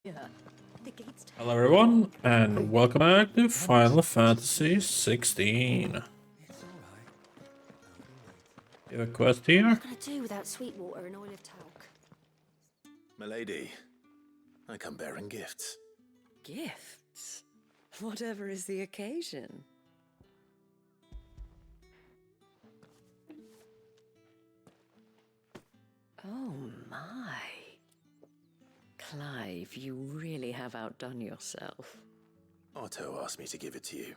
Yeah. The gates. Hello everyone, and welcome back to Final Fantasy 16. You have a quest here? What can I do without sweet water and oil of talc? Milady, I come bearing gifts. Gifts? Whatever is the occasion. Oh my. Clive, you really have outdone yourself. Otto asked me to give it to you,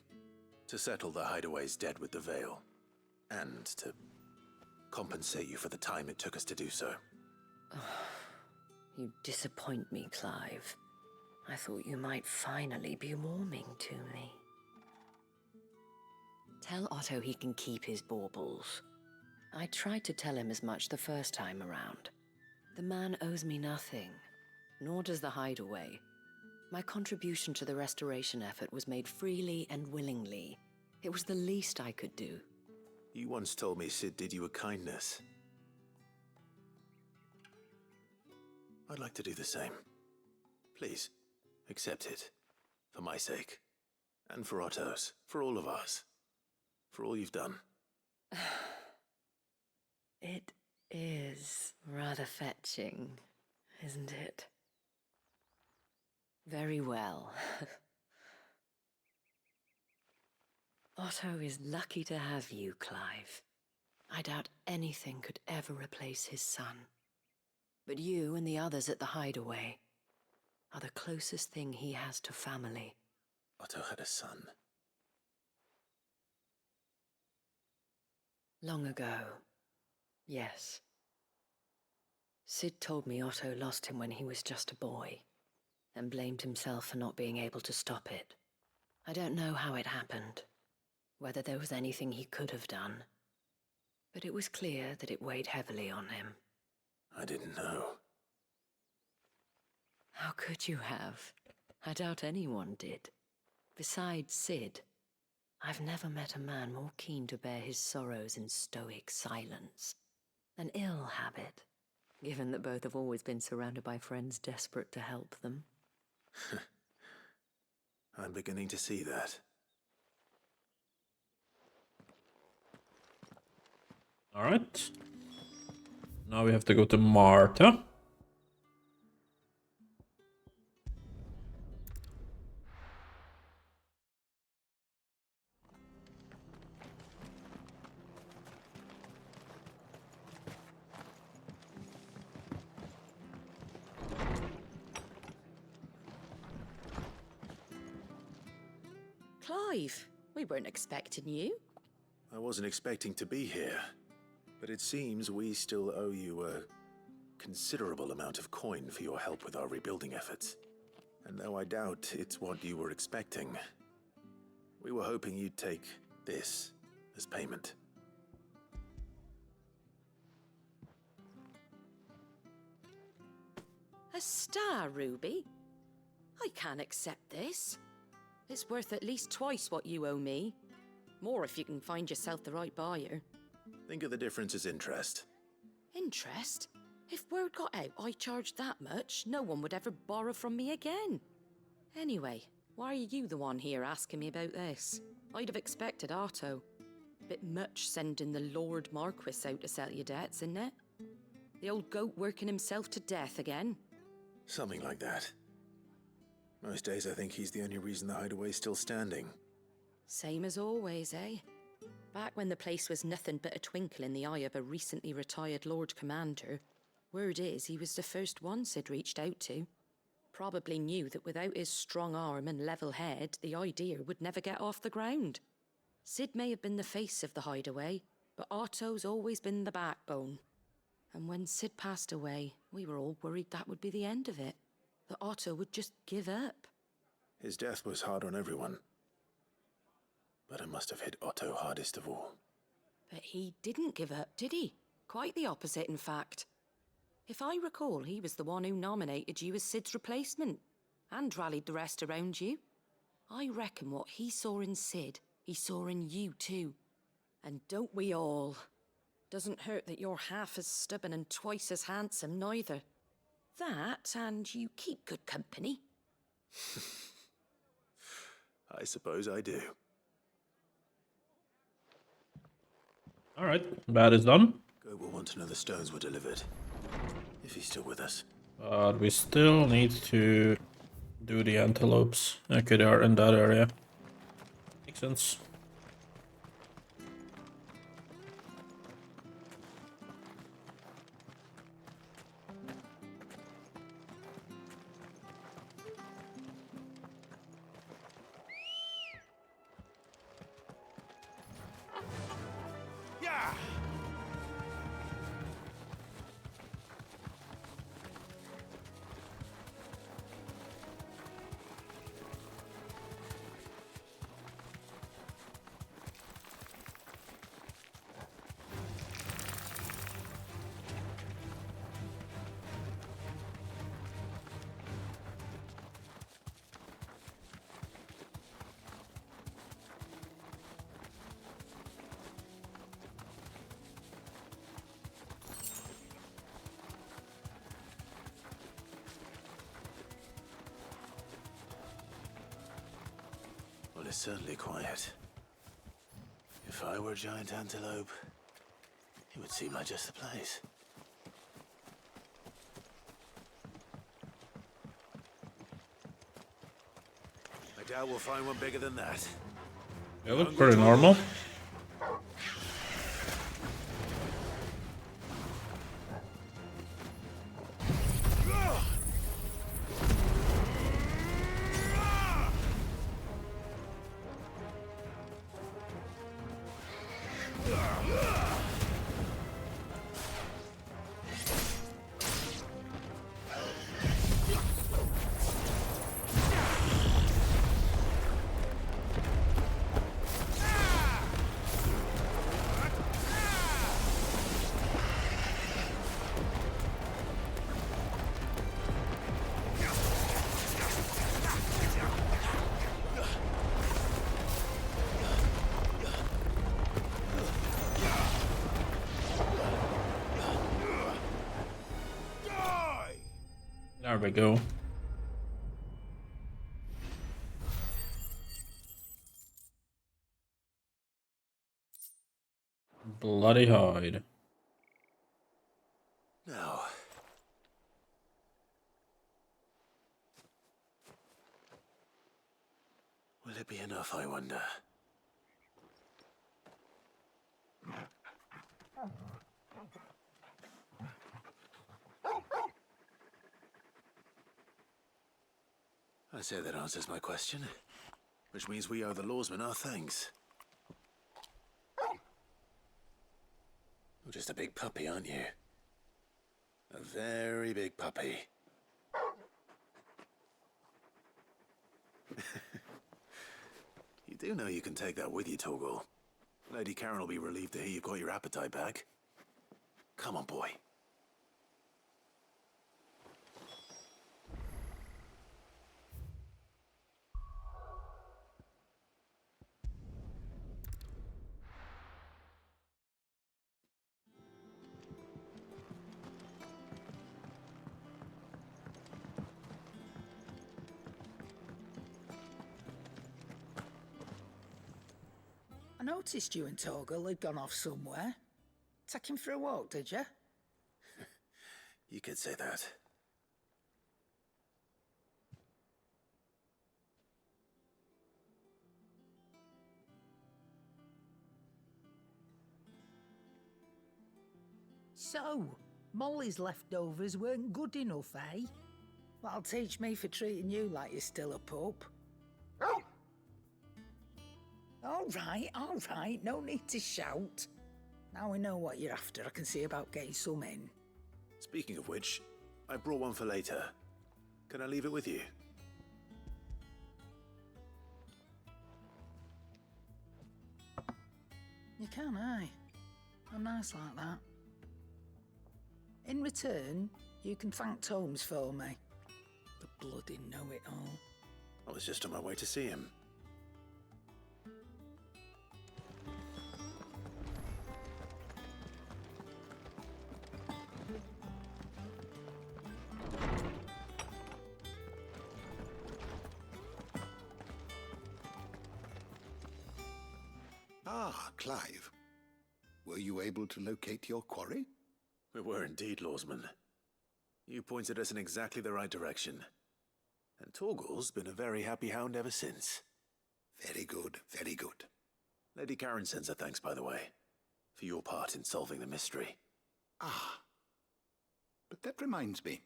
to settle the hideaway's debt with the Veil, and to compensate you for the time it took us to do so. You disappoint me, Clive. I thought you might finally be warming to me. Tell Otto he can keep his baubles. I tried to tell him as much the first time around. The man owes me nothing, nor does the hideaway. My contribution to the restoration effort was made freely and willingly. It was the least I could do. You once told me Cid did you a kindness. I'd like to do the same. Please, accept it. For my sake. And for Otto's. For all of us. For all you've done. It is rather fetching, isn't it? Very well. Otto is lucky to have you, Clive. I doubt anything could ever replace his son. But you and the others at the hideaway are the closest thing he has to family. Otto had a son. Long ago, yes. Cid told me Otto lost him when he was just a boy, and blamed himself for not being able to stop it. I don't know how it happened, whether there was anything he could have done, but it was clear that it weighed heavily on him. I didn't know. How could you have? I doubt anyone did. Besides Cid, I've never met a man more keen to bear his sorrows in stoic silence. An ill habit, given that both have always been surrounded by friends desperate to help them. I'm beginning to see that. Alright. Now we have to go to Marta. Clive, we weren't expecting you. I wasn't expecting to be here, but it seems we still owe you a considerable amount of coin for your help with our rebuilding efforts. And though I doubt it's what you were expecting, we were hoping you'd take this as payment. A star ruby? I can't accept this. It's worth at least twice what you owe me. More if you can find yourself the right buyer. Think of the difference as interest. Interest? If word got out I charged that much, no one would ever borrow from me again. Anyway, why are you the one here asking me about this? I'd have expected Otto. Bit much sending the Lord Marquis out to settle your debts, isn't it? The old goat working himself to death again. Something like that. Most days I think he's the only reason the hideaway's still standing. Same as always, eh? Back when the place was nothing but a twinkle in the eye of a recently retired Lord Commander, word is he was the first one Cid reached out to. Probably knew that without his strong arm and level head, the idea would never get off the ground. Cid may have been the face of the hideaway, but Otto's always been the backbone. And when Cid passed away, we were all worried that would be the end of it. That Otto would just give up. His death was hard on everyone. But it must have hit Otto hardest of all. But he didn't give up, did he? Quite the opposite, in fact. If I recall, he was the one who nominated you as Cid's replacement, and rallied the rest around you. I reckon what he saw in Cid, he saw in you too. And don't we all? Doesn't hurt that you're half as stubborn and twice as handsome, neither. That, and you keep good company. I suppose I do. Alright, that is done. Go will want to know the stones were delivered. If he's still with us. But we still need to do the antelopes. Okay, they are in that area. Makes sense. Yeah! Well, it's certainly quiet. If I were a giant antelope, it would seem like just the place. I doubt we'll find one bigger than that. They look pretty normal. There we go. Bloody hide. Now. Will it be enough, I wonder? I say that answers my question, which means we owe the lawsman our thanks. You're just a big puppy, aren't you? A very big puppy. You do know you can take that with you, 𝐒𝐸𝐽. Lady Karen will be relieved to hear you've got your appetite back. Come on, boy. I noticed you and 𝐒𝐸𝐽 had gone off somewhere. Take him for a walk, did you? You could say that. So, Molly's leftovers weren't good enough, eh? That'll teach me for treating you like you're still a pup. All right, no need to shout. Now we know what you're after, I can see about getting some in. Speaking of which, I brought one for later. Can I leave it with you? You can, aye. I'm nice like that. In return, you can thank Tomes for me. The bloody know-it-all. I was just on my way to see him. Ah, Clive. Were you able to locate your quarry? We were indeed, Lawsman. You pointed us in exactly the right direction. And Torgal's been a very happy hound ever since. Very good, very good. Lady Karen sends her thanks, by the way, for your part in solving the mystery. Ah. But that reminds me.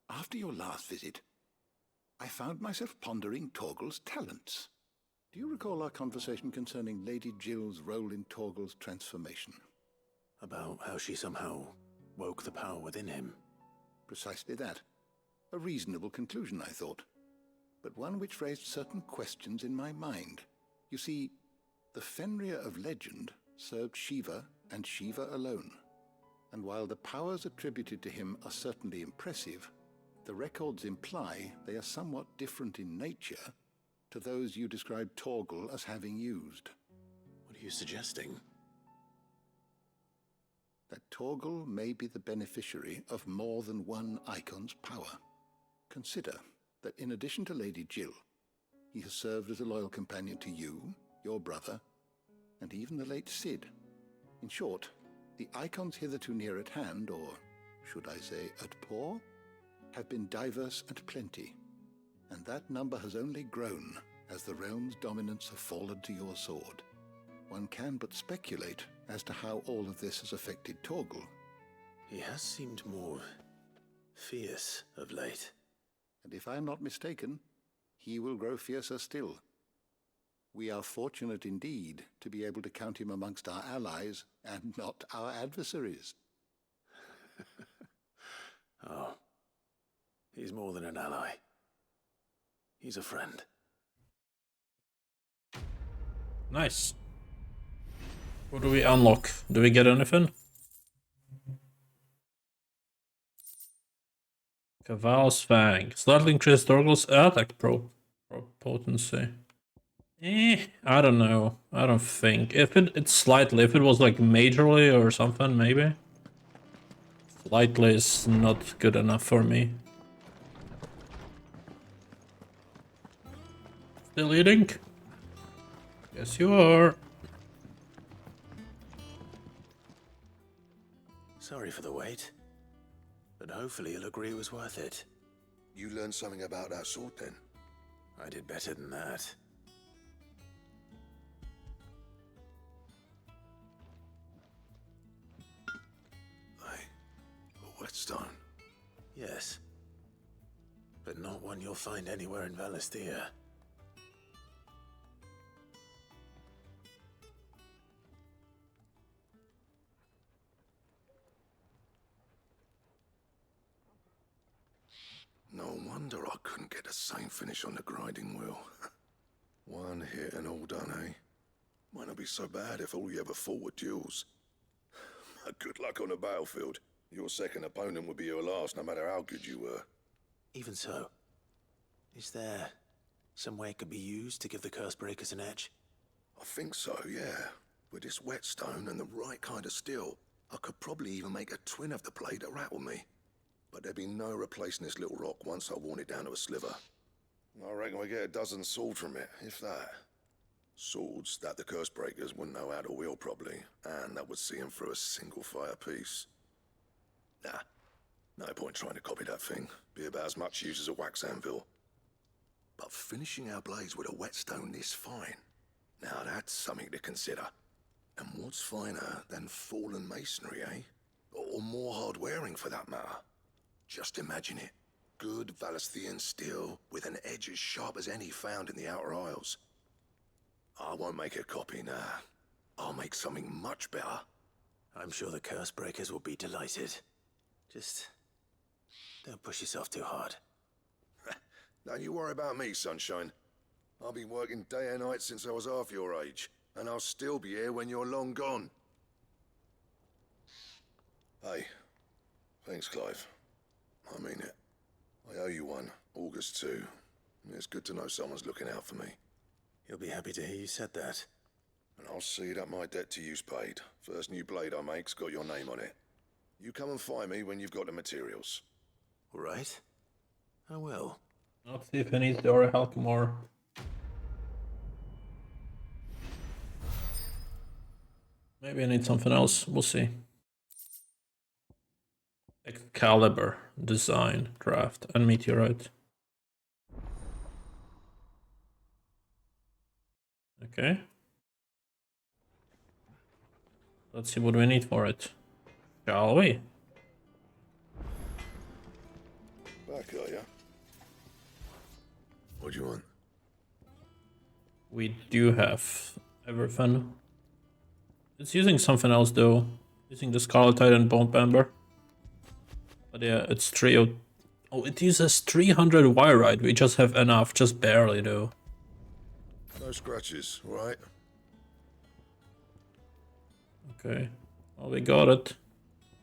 After your last visit, I found myself pondering Torgal's talents. Do you recall our conversation concerning Lady Jill's role in Torgal's transformation? About how she somehow woke the power within him. Precisely that. A reasonable conclusion, I thought, but one which raised certain questions in my mind. You see, the Fenrir of legend served Shiva and Shiva alone, and while the powers attributed to him are certainly impressive, the records imply they are somewhat different in nature to those you described Torgal as having used. What are you suggesting? That Torgal may be the beneficiary of more than one Eikon's power. Consider that in addition to Lady Jill, he has served as a loyal companion to you, your brother, and even the late Cid. In short, the Eikons hitherto near at hand, or should I say at paw, have been diverse and plenty, and that number has only grown as the realm's dominance have fallen to your sword. One can but speculate as to how all of this has affected Torgal. He has seemed more fierce of late. And if I am not mistaken, he will grow fiercer still. We are fortunate indeed to be able to count him amongst our allies and not our adversaries. Oh, he's more than an ally. He's a friend. Nice. What do we unlock? Do we get anything? Caval's Fang. Slightly increased Torgal's attack potency. I don't know. I don't think. If it's slightly, if it was like majorly or something, maybe. Slightly is not good enough for me. Still eating? Yes, you are. Sorry for the wait, but hopefully you'll agree it was worth it. You learned something about that sword then? I did better than that. A whetstone? Yes, but not one you'll find anywhere in Valisthea. No wonder I couldn't get the same finish on the grinding wheel. One hit and all done, eh? Might not be so bad if all you ever fought were duels. Good luck on the battlefield. Your second opponent would be your last, no matter how good you were. Even so, is there some way it could be used to give the curse breakers an edge? I think so, yeah. With this whetstone and the right kind of steel, I could probably even make a twin of the blade that rattled me. But there'd be no replacing this little rock once I worn it down to a sliver. I reckon we get a dozen swords from it, if that. Swords that the curse breakers wouldn't know how to wield properly, and that would see them through a single fire piece. Nah, no point trying to copy that thing. Be about as much use as a wax anvil. But finishing our blades with a whetstone this fine, now that's something to consider. And what's finer than fallen masonry, eh? Or more hard-wearing for that matter. Just imagine it. Good Valisthean steel with an edge as sharp as any found in the Outer Isles. I won't make a copy, nah. I'll make something much better. I'm sure the curse breakers will be delighted. Just don't push yourself too hard. Don't you worry about me, sunshine. I've been working day and night since I was half your age, and I'll still be here when you're long gone. Hey, thanks, Clive. I mean it. I owe you one, August too. It's good to know someone's looking out for me. He'll be happy to hear you said that. And I'll see that my debt to you's paid. First new blade I make's got your name on it. You come and find me when you've got the materials. All right? I will. Let's see if he needs the 𝐒𝐩𝐞𝐜𝐬 more. Maybe I need something else. We'll see. Excalibur, design, draft, and meteorite. Okay. Let's see what we need for it. Shall we? Back, are ya? What do you want? We do have everything. It's using something else though. Using the Scarlet Titan Bomb Ember. But yeah, it's 3. Oh, it uses 300 wire. We just have enough, just barely though. No scratches, right? Okay. Well, we got it.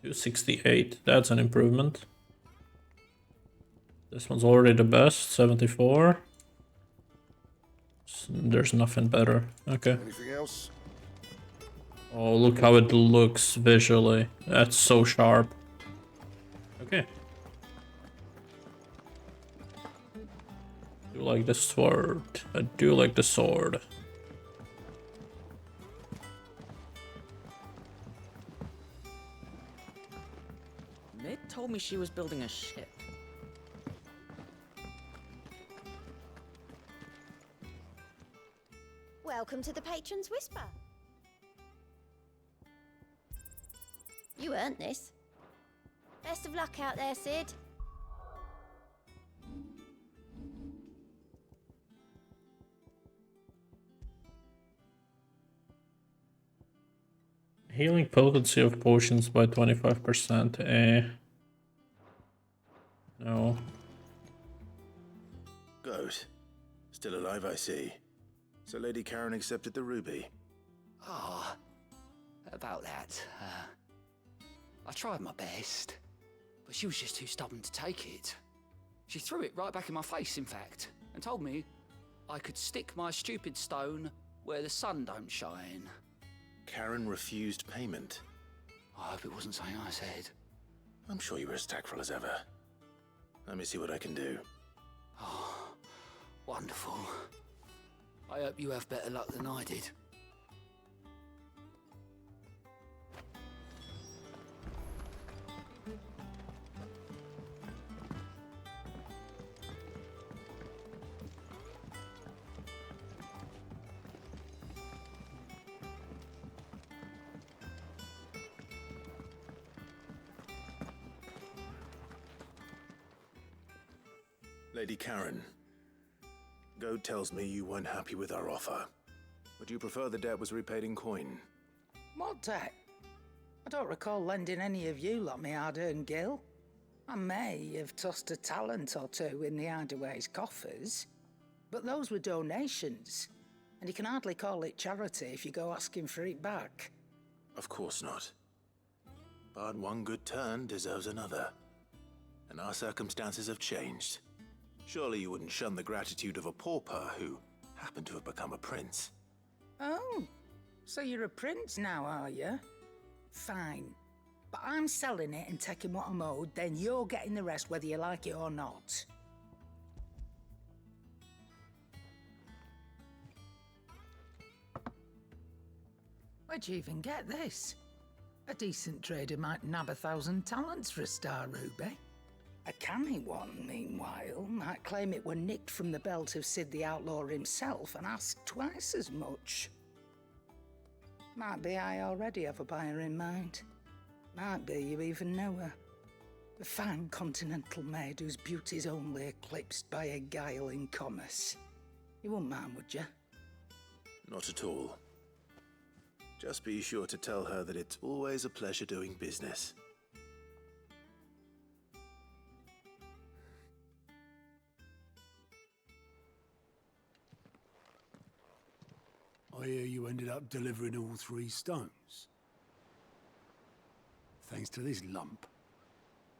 268. That's an improvement. This one's already the best. 74. There's nothing better. Okay. Anything else? Oh, look how it looks visually. That's so sharp. Okay. I do like the sword. I do like the sword. Mid told me she was building a ship. Welcome to the Patron's Whisper. You earned this. Best of luck out there, Sid. Healing potency of potions by 25%. No. Good. Still alive, I see. So Lady Karen accepted the ruby. Ah, about that. I tried my best, but she was just too stubborn to take it. She threw it right back in my face, in fact, and told me I could stick my stupid stone where the sun don't shine. Karen refused payment. I hope it wasn't something I said. I'm sure you were as tactful as ever. Let me see what I can do. Oh, wonderful. I hope you have better luck than I did. Lady Karen, Goad tells me you weren't happy with our offer. Would you prefer the debt was repaid in coin? What debt? I don't recall lending any of you lot me hard-earned gil. I may have tossed a talent or two in the Hideaway's coffers, but those were donations, and you can hardly call it charity if you go asking for it back. Of course not. But one good turn deserves another. And our circumstances have changed. Surely you wouldn't shun the gratitude of a pauper who happened to have become a prince. Oh, so you're a prince now, are you? Fine. But I'm selling it and taking what I'm owed, then you're getting the rest whether you like it or not. Where'd you even get this? A decent trader might nab 1,000 talents for a star ruby. A canny one, meanwhile, might claim it were nicked from the belt of Sid the Outlaw himself and ask twice as much. Might be I already have a buyer in mind. Might be you even know her. A fine continental maid whose beauty's only eclipsed by a guile in commerce. You wouldn't mind, would you? Not at all. Just be sure to tell her that it's always a pleasure doing business. I hear you ended up delivering all 3 stones. Thanks to this lump.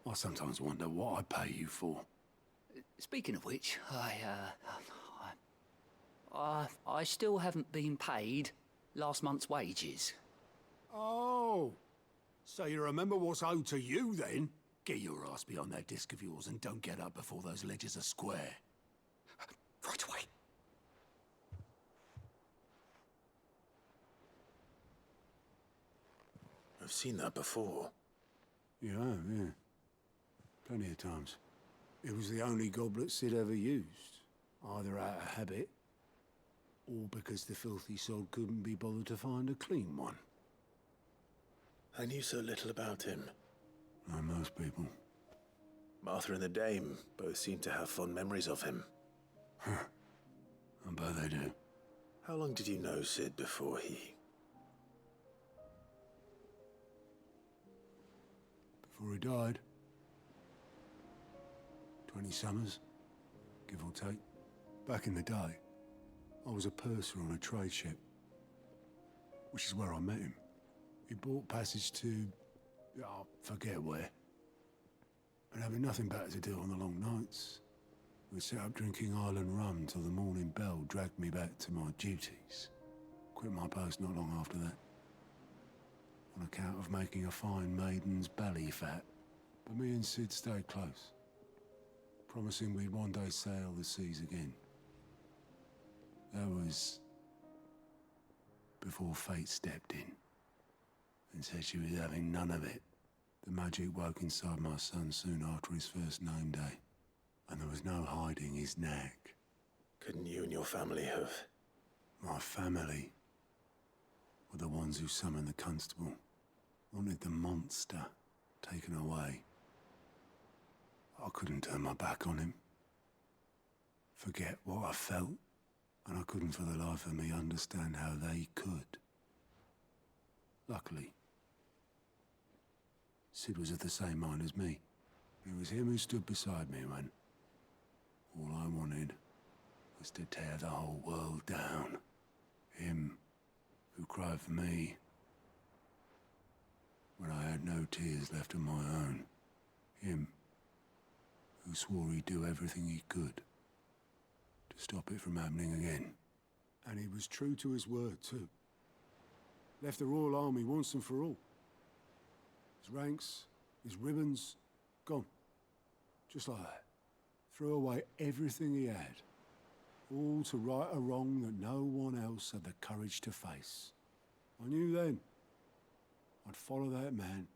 I sometimes wonder what I pay you for. Speaking of which, I still haven't been paid last month's wages. Oh, so you remember what's owed to you then? Get your ass behind that disc of yours and don't get up before those ledgers are square. Right away. I've seen that before. You have, yeah. Plenty of times. It was the only goblet Sid ever used, either out of habit, or because the filthy sod couldn't be bothered to find a clean one. I knew so little about him. Like most people. Martha and the Dame both seem to have fond memories of him. I bet they do. How long did you know Sid before Before he died? 20 summers, give or take. Back in the day, I was a purser on a trade ship, which is where I met him. He bought passage to, I forget where. And having nothing better to do on the long nights, we set up drinking island rum till the morning bell dragged me back to my duties. Quit my post not long after that, on account of making a fine maiden's belly fat. But me and Sid stayed close, promising we'd one day sail the seas again. That was before fate stepped in and said she was having none of it. The magic woke inside my son soon after his first name day, and there was no hiding his knack. Couldn't you and your family have? My family were the ones who summoned the constable, wanted the monster taken away. I couldn't turn my back on him, forget what I felt, and I couldn't for the life of me understand how they could. Luckily, Sid was of the same mind as me. It was him who stood beside me when all I wanted was to tear the whole world down. Him who cried for me when I had no tears left of my own. Him who swore he'd do everything he could to stop it from happening again. And he was true to his word, too. Left the Royal Army once and for all. His ranks, his ribbons, gone. Just like that. Threw away everything he had. All to right a wrong that no one else had the courage to face. I knew then I'd follow that man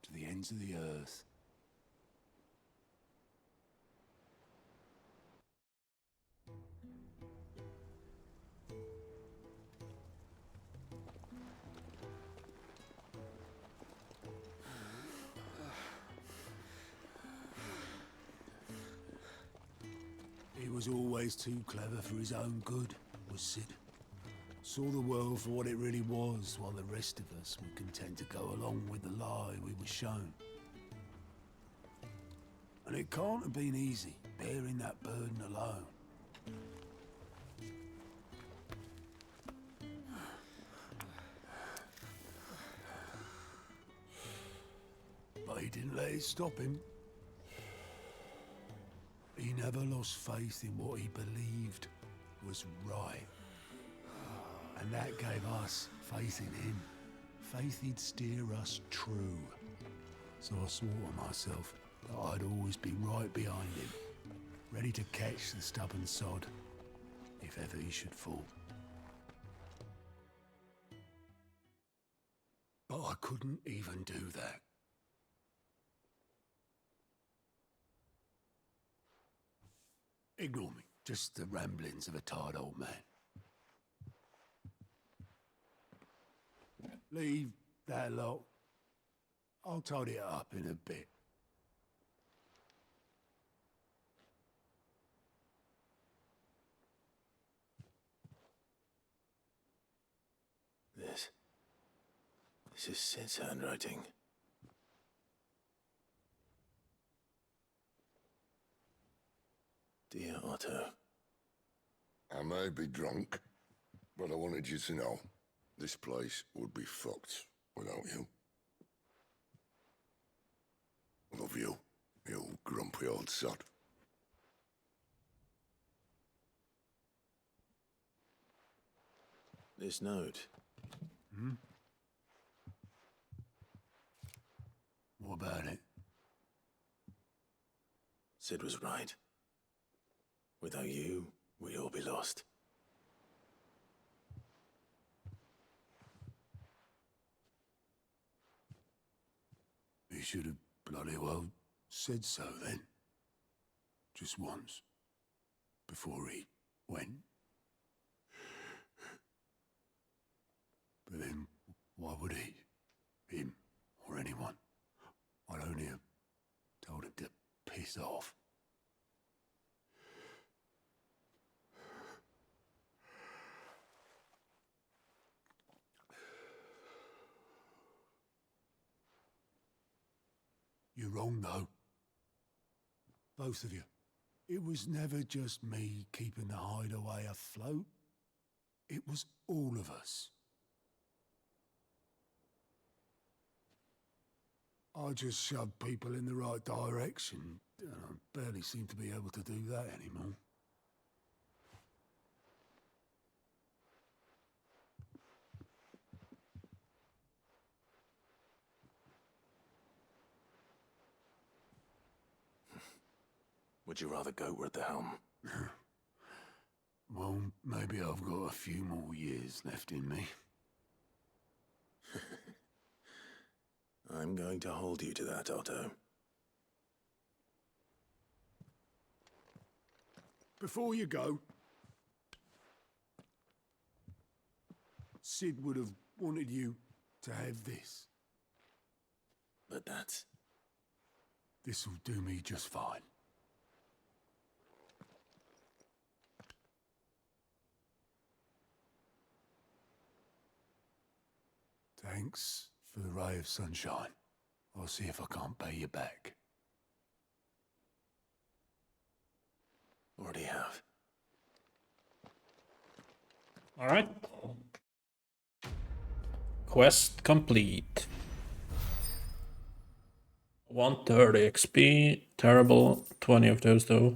to the ends of the earth. He was always too clever for his own good, was Sid. Saw the world for what it really was, while the rest of us were content to go along with the lie we were shown. And it can't have been easy, bearing that burden alone. But he didn't let it stop him. He never lost faith in what he believed was right. And that gave us faith in him. Faith he'd steer us true. So I swore to myself that I'd always be right behind him, ready to catch the stubborn sod if ever he should fall. But I couldn't even do that. Ignore me, just the ramblings of a tired old man. Leave that lot. I'll tidy it up in a bit. This is Sid's handwriting. Dear Otto. I may be drunk, but I wanted you to know this place would be fucked without you. Love you, you grumpy old sod. This note. What about it? Sid was right. Without you, we'd all be lost. should have bloody well said so then. Just once. Before he went. But then, why would he? Him, or anyone? I'd only have told him to piss off. You're wrong, though. Both of you. It was never just me keeping the hideaway afloat. It was all of us. I just shoved people in the right direction, and I barely seem to be able to do that anymore. Would you rather goat were at the helm? Well, maybe I've got a few more years left in me. I'm going to hold you to that, Otto. Before you go, Sid would have wanted you to have this. But that's... This'll do me just fine. Thanks for the ray of sunshine. I'll see if I can't pay you back. Already have. Alright. Quest complete. 130 XP. Terrible. 20 of those though.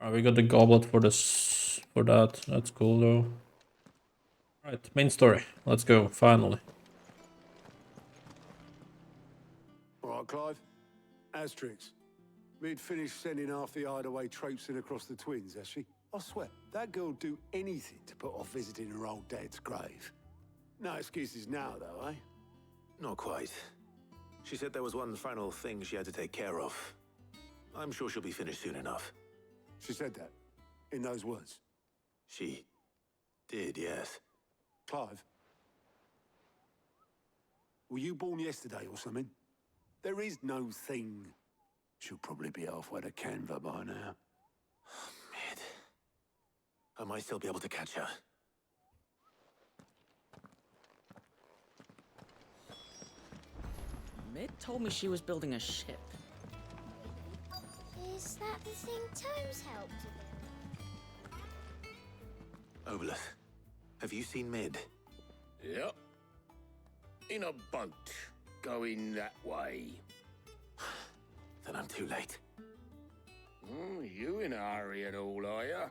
Alright, we got the goblet for this for that. That's cool though. Alright, main story. Let's go, finally. Alright, Clive. Asterix. We'd finished sending half the hideaway traipsing across the twins, has she? I swear, that girl'd do anything to put off visiting her old dad's grave. No excuses now, though, eh? Not quite. She said there was one final thing she had to take care of. I'm sure she'll be finished soon enough. She said that? In those words? She did, yes. Clive? Were you born yesterday or something? There is no thing. She'll probably be halfway to Canva by now. Mid. I might still be able to catch her. Mid told me she was building a ship. Is that the thing Tomes helped with? Obelith, have you seen Mid? Yep. In a boat, going that way. Then I'm too late. You in a hurry and all, are you?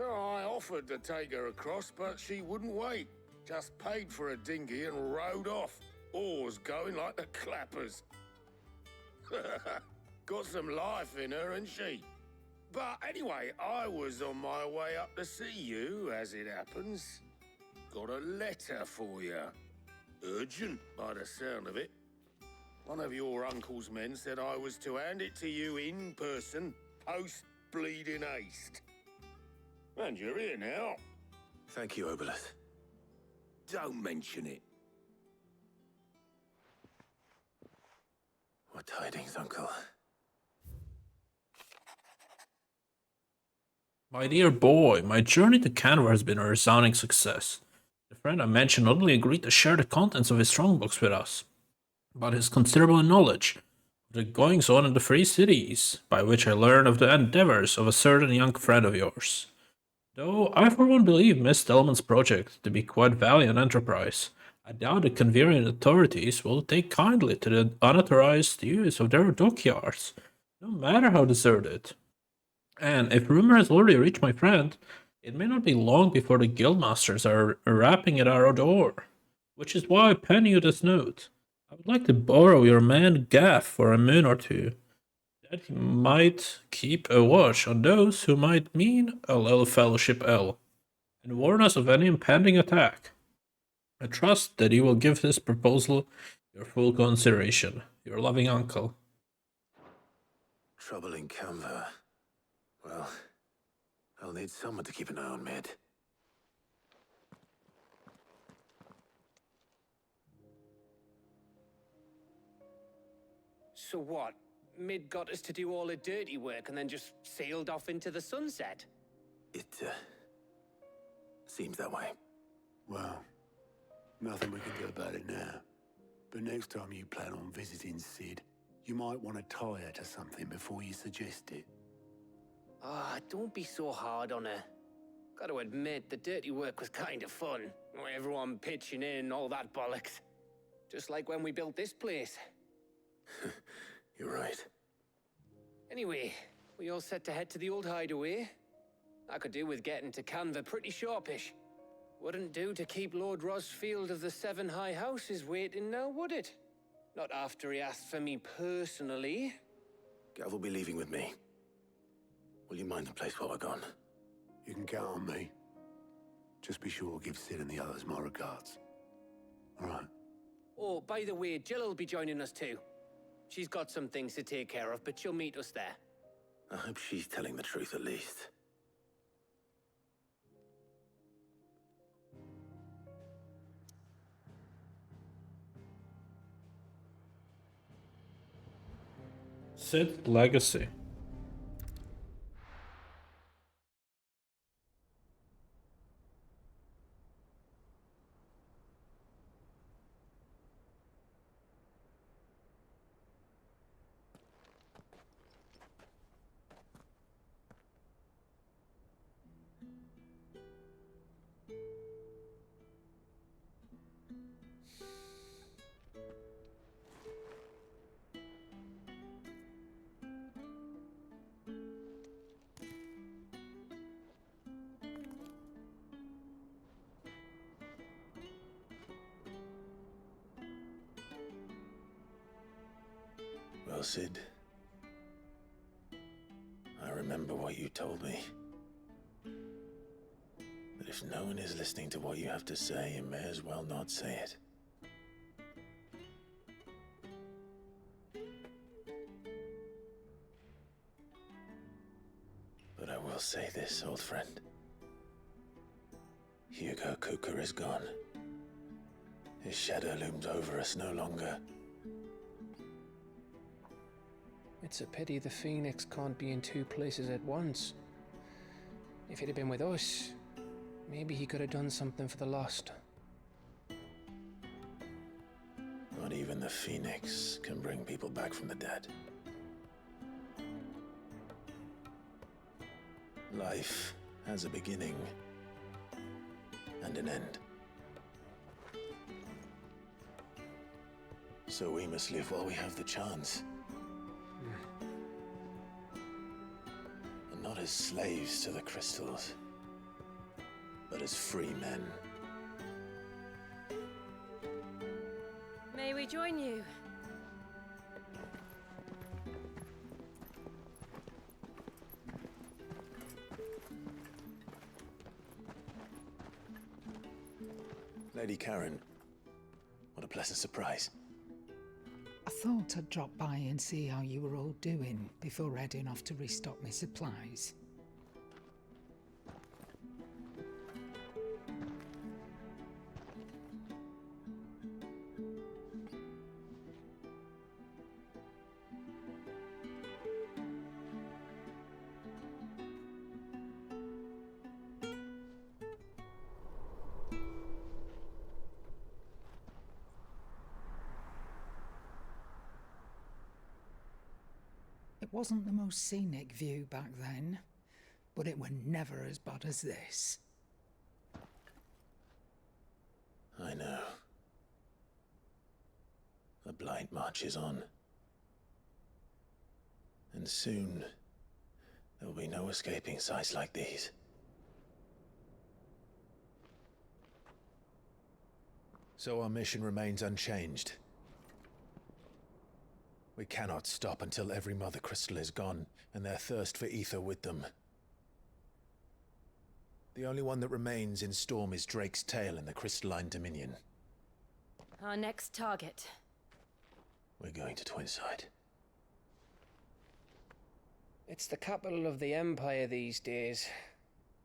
Oh, I offered to take her across, but she wouldn't wait. Just paid for a dinghy and rowed off. Oars going like the clappers. Got some life in her, ain't she? But anyway, I was on my way up to see you, as it happens. Got a letter for you. Urgent, by the sound of it. One of your uncle's men said I was to hand it to you in person, post-bleeding haste. And you're here now. Thank you, Obelith. Don't mention it. What tidings, Uncle? My dear boy, my journey to Canva has been a resounding success. The friend I mentioned not only agreed to share the contents of his strongbox with us, but his considerable knowledge of the goings-on in the Free Cities, by which I learned of the endeavors of a certain young friend of yours. Though I for one believe Miss Delman's project to be quite valiant enterprise, I doubt the Converian authorities will take kindly to the unauthorized use of their dockyards, no matter how deserted. And if rumor has already reached my friend, it may not be long before the guildmasters are rapping at our door, which is why I pen you this note. I would like to borrow your man Gaff for a moon or two, that he might keep a watch on those who might mean a little fellowship L, and warn us of any impending attack. I trust that you will give this proposal your full consideration. Your loving uncle. Trouble in Canva. Well, I'll need someone to keep an eye on Mid. So what? Mid got us to do all the dirty work and then just sailed off into the sunset? It, seems that way. Well, nothing we can do about it now. But next time you plan on visiting Cid, you might want to tie her to something before you suggest it. Ah, don't be so hard on her. Gotta admit, the dirty work was kind of fun. Everyone pitching in, all that bollocks. Just like when we built this place. You're right. Anyway, we all set to head to the old hideaway. I could do with getting to Canva pretty sharpish. Wouldn't do to keep Lord Rosfield of the Seven High Houses waiting now, would it? Not after he asked for me personally. Gav will be leaving with me. Will you mind the place while we're gone? You can count on me. Just be sure to give Cid and the others my regards. All right. Oh, by the way, Jill will be joining us too. She's got some things to take care of, but she'll meet us there. I hope she's telling the truth at least. Cid Legacy. Well, Cid, I remember what you told me. That if no one is listening to what you have to say, you may as well not say it. But I will say this, old friend. 𝐒𝐩𝐞𝐜𝐬 is gone. His shadow looms over us no longer. It's a pity the Phoenix can't be in two places at once. If he'd have been with us, maybe he could have done something for the lost. Not even the Phoenix can bring people back from the dead. Life has a beginning and an end. So we must live while we have the chance. And not as slaves to the crystals, but as free men. May we join you? Lady Karen, what a pleasant surprise. I thought I'd drop by and see how you were all doing before heading off to restock my supplies. It wasn't the most scenic view back then, but it were never as bad as this. I know. The blight marches on. And soon, there will be no escaping sights like these. So our mission remains unchanged. We cannot stop until every Mother Crystal is gone, and their thirst for ether with them. The only one that remains in Storm is Drake's tail in the Crystalline Dominion. Our next target. We're going to Twinside. It's the capital of the Empire these days.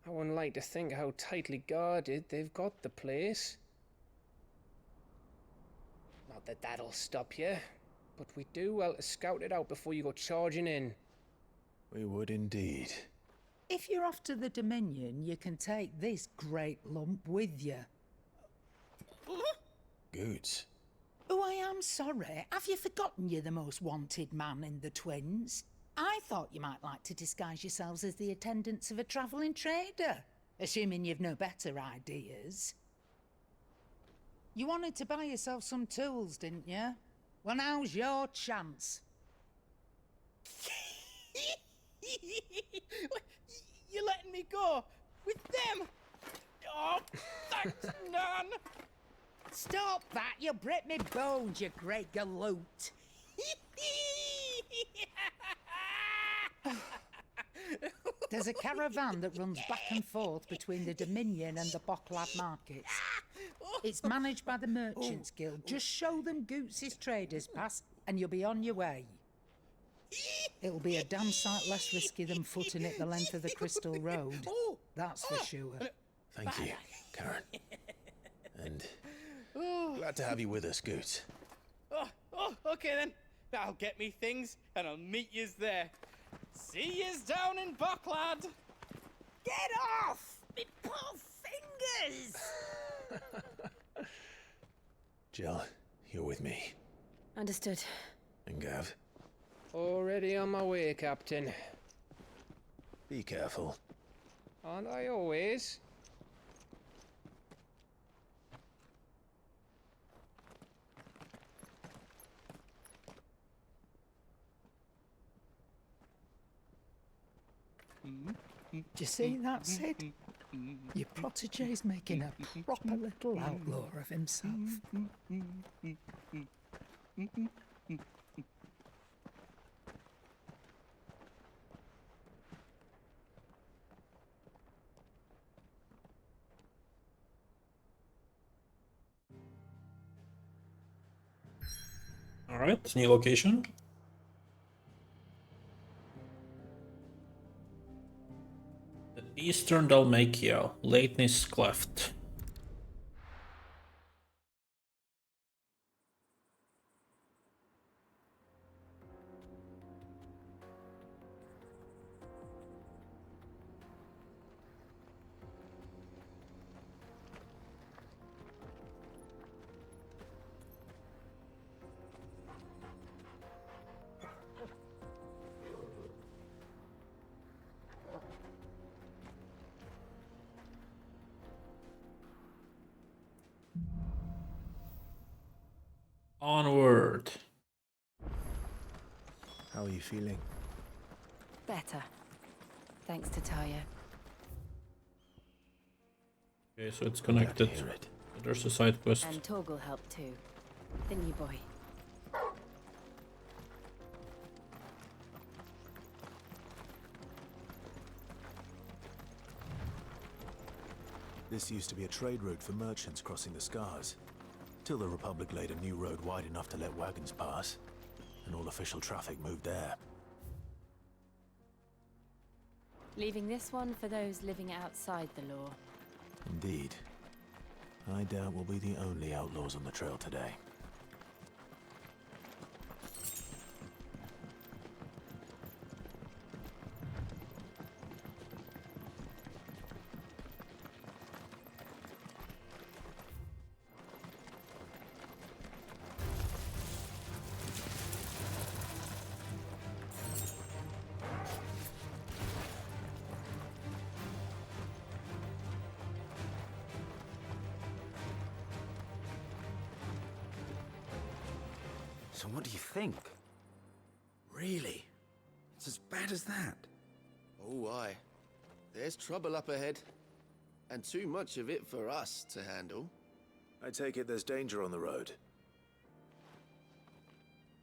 I wouldn't like to think how tightly guarded they've got the place. Not that that'll stop you, but we do well to scout it out before you go charging in. We would indeed. If you're off to the Dominion, you can take this great lump with you. Goods. Oh, I am sorry. Have you forgotten you're the most wanted man in the Twins? I thought you might like to disguise yourselves as the attendants of a travelling trader, assuming you've no better ideas. You wanted to buy yourself some tools, didn't you? Well, now's your chance. You're letting me go with them? Oh, thanks, Nan. Stop that! You'll break me bones, you great galoot. There's a caravan that runs back and forth between the Dominion and the Bocklad markets. It's managed by the Merchants Guild. Just show them Goots' traders pass and you'll be on your way. It'll be a damn sight less risky than footing it the length of the Crystal Road. That's for sure. Thank you, Karen. And glad to have you with us, Goots. Okay then. I'll get me things and I'll meet yous there. See yous down in Bocklad. Get off! Me poor fingers! Jill, you're with me. Understood. And Gav, Already on my way, Captain. be careful. Aren't I always? Do you see that, Sid? Your protege's making a proper little outlaw of himself. Alright, new location. The Eastern Dalmatia, Lateness Cleft. Onward. How are you feeling? Better. Thanks to Taya. Okay, so it's connected. Glad to hear it. There's a side quest. And Torgal helped too. Didn't you, boy? This used to be a trade route for merchants crossing the Scars, till the Republic laid a new road wide enough to let wagons pass, and all official traffic moved there. Leaving this one for those living outside the law. Indeed. I doubt we'll be the only outlaws on the trail today. So what do you think? Really? It's as bad as that? Oh, aye. There's trouble up ahead. And too much of it for us to handle. I take it there's danger on the road.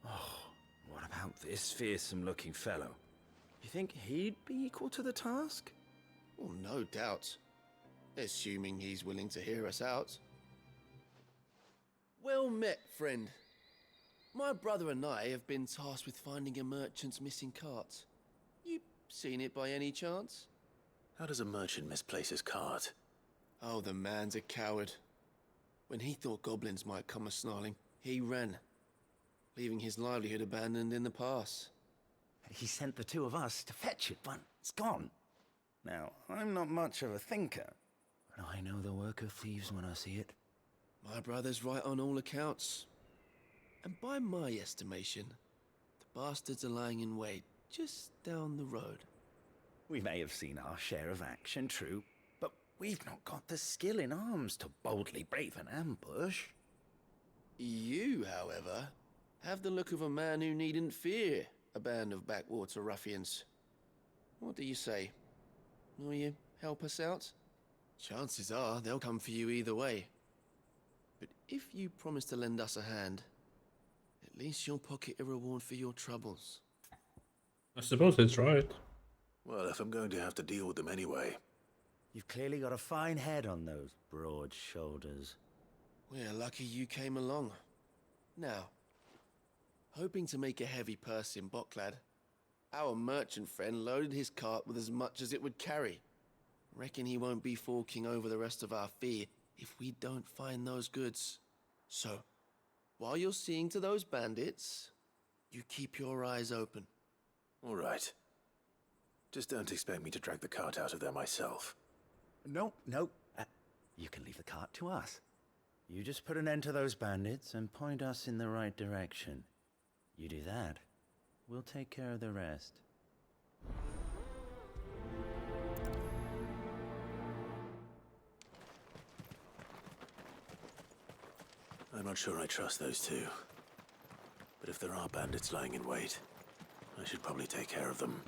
Oh, what about this fearsome-looking fellow? You think he'd be equal to the task? Well, no doubt. Assuming he's willing to hear us out. Well met, friend. My brother and I have been tasked with finding a merchant's missing cart. You seen it by any chance? How does a merchant misplace his cart? Oh, the man's a coward. When he thought goblins might come a-snarling, he ran, leaving his livelihood abandoned in the pass. He sent the two of us to fetch it, but it's gone. Now, I'm not much of a thinker, but I know the work of thieves when I see it. My brother's right on all accounts. And by my estimation, the bastards are lying in wait just down the road. We may have seen our share of action, true, but we've not got the skill in arms to boldly brave an ambush. You, however, have the look of a man who needn't fear a band of backwater ruffians. What do you say? Will you help us out? Chances are they'll come for you either way. But if you promise to lend us a hand, at least you'll pocket a reward for your troubles. I suppose it's right. Well, if I'm going to have to deal with them anyway. You've clearly got a fine head on those broad shoulders. We're lucky you came along. Now, hoping to make a heavy purse in Boklad, our merchant friend loaded his cart with as much as it would carry. Reckon he won't be forking over the rest of our fee if we don't find those goods. So, while you're seeing to those bandits, you keep your eyes open. All right. Just don't expect me to drag the cart out of there myself. No. You can leave the cart to us. You just put an end to those bandits and point us in the right direction. You do that, we'll take care of the rest. I'm not sure I trust those two. But if there are bandits lying in wait, I should probably take care of them.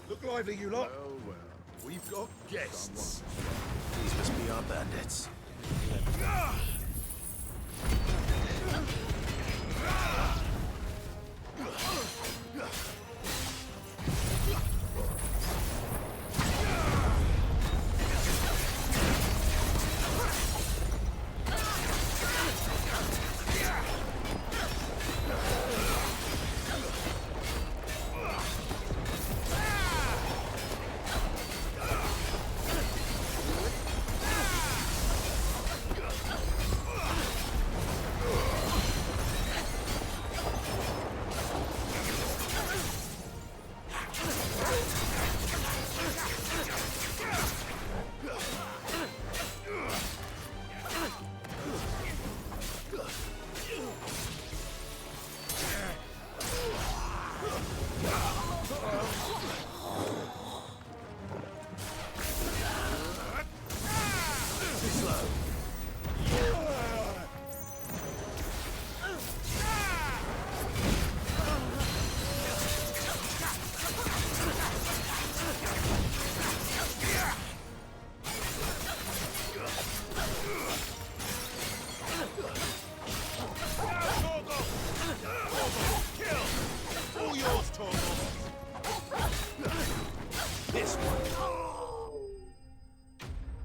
Look lively, you lot. Well, we've got guests. These must be our bandits.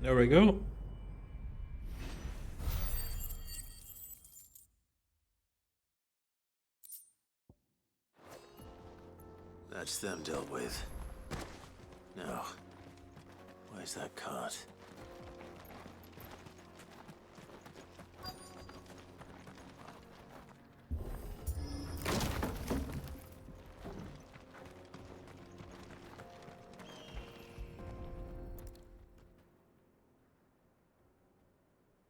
There we go. That's them dealt with. Now, where's that cart?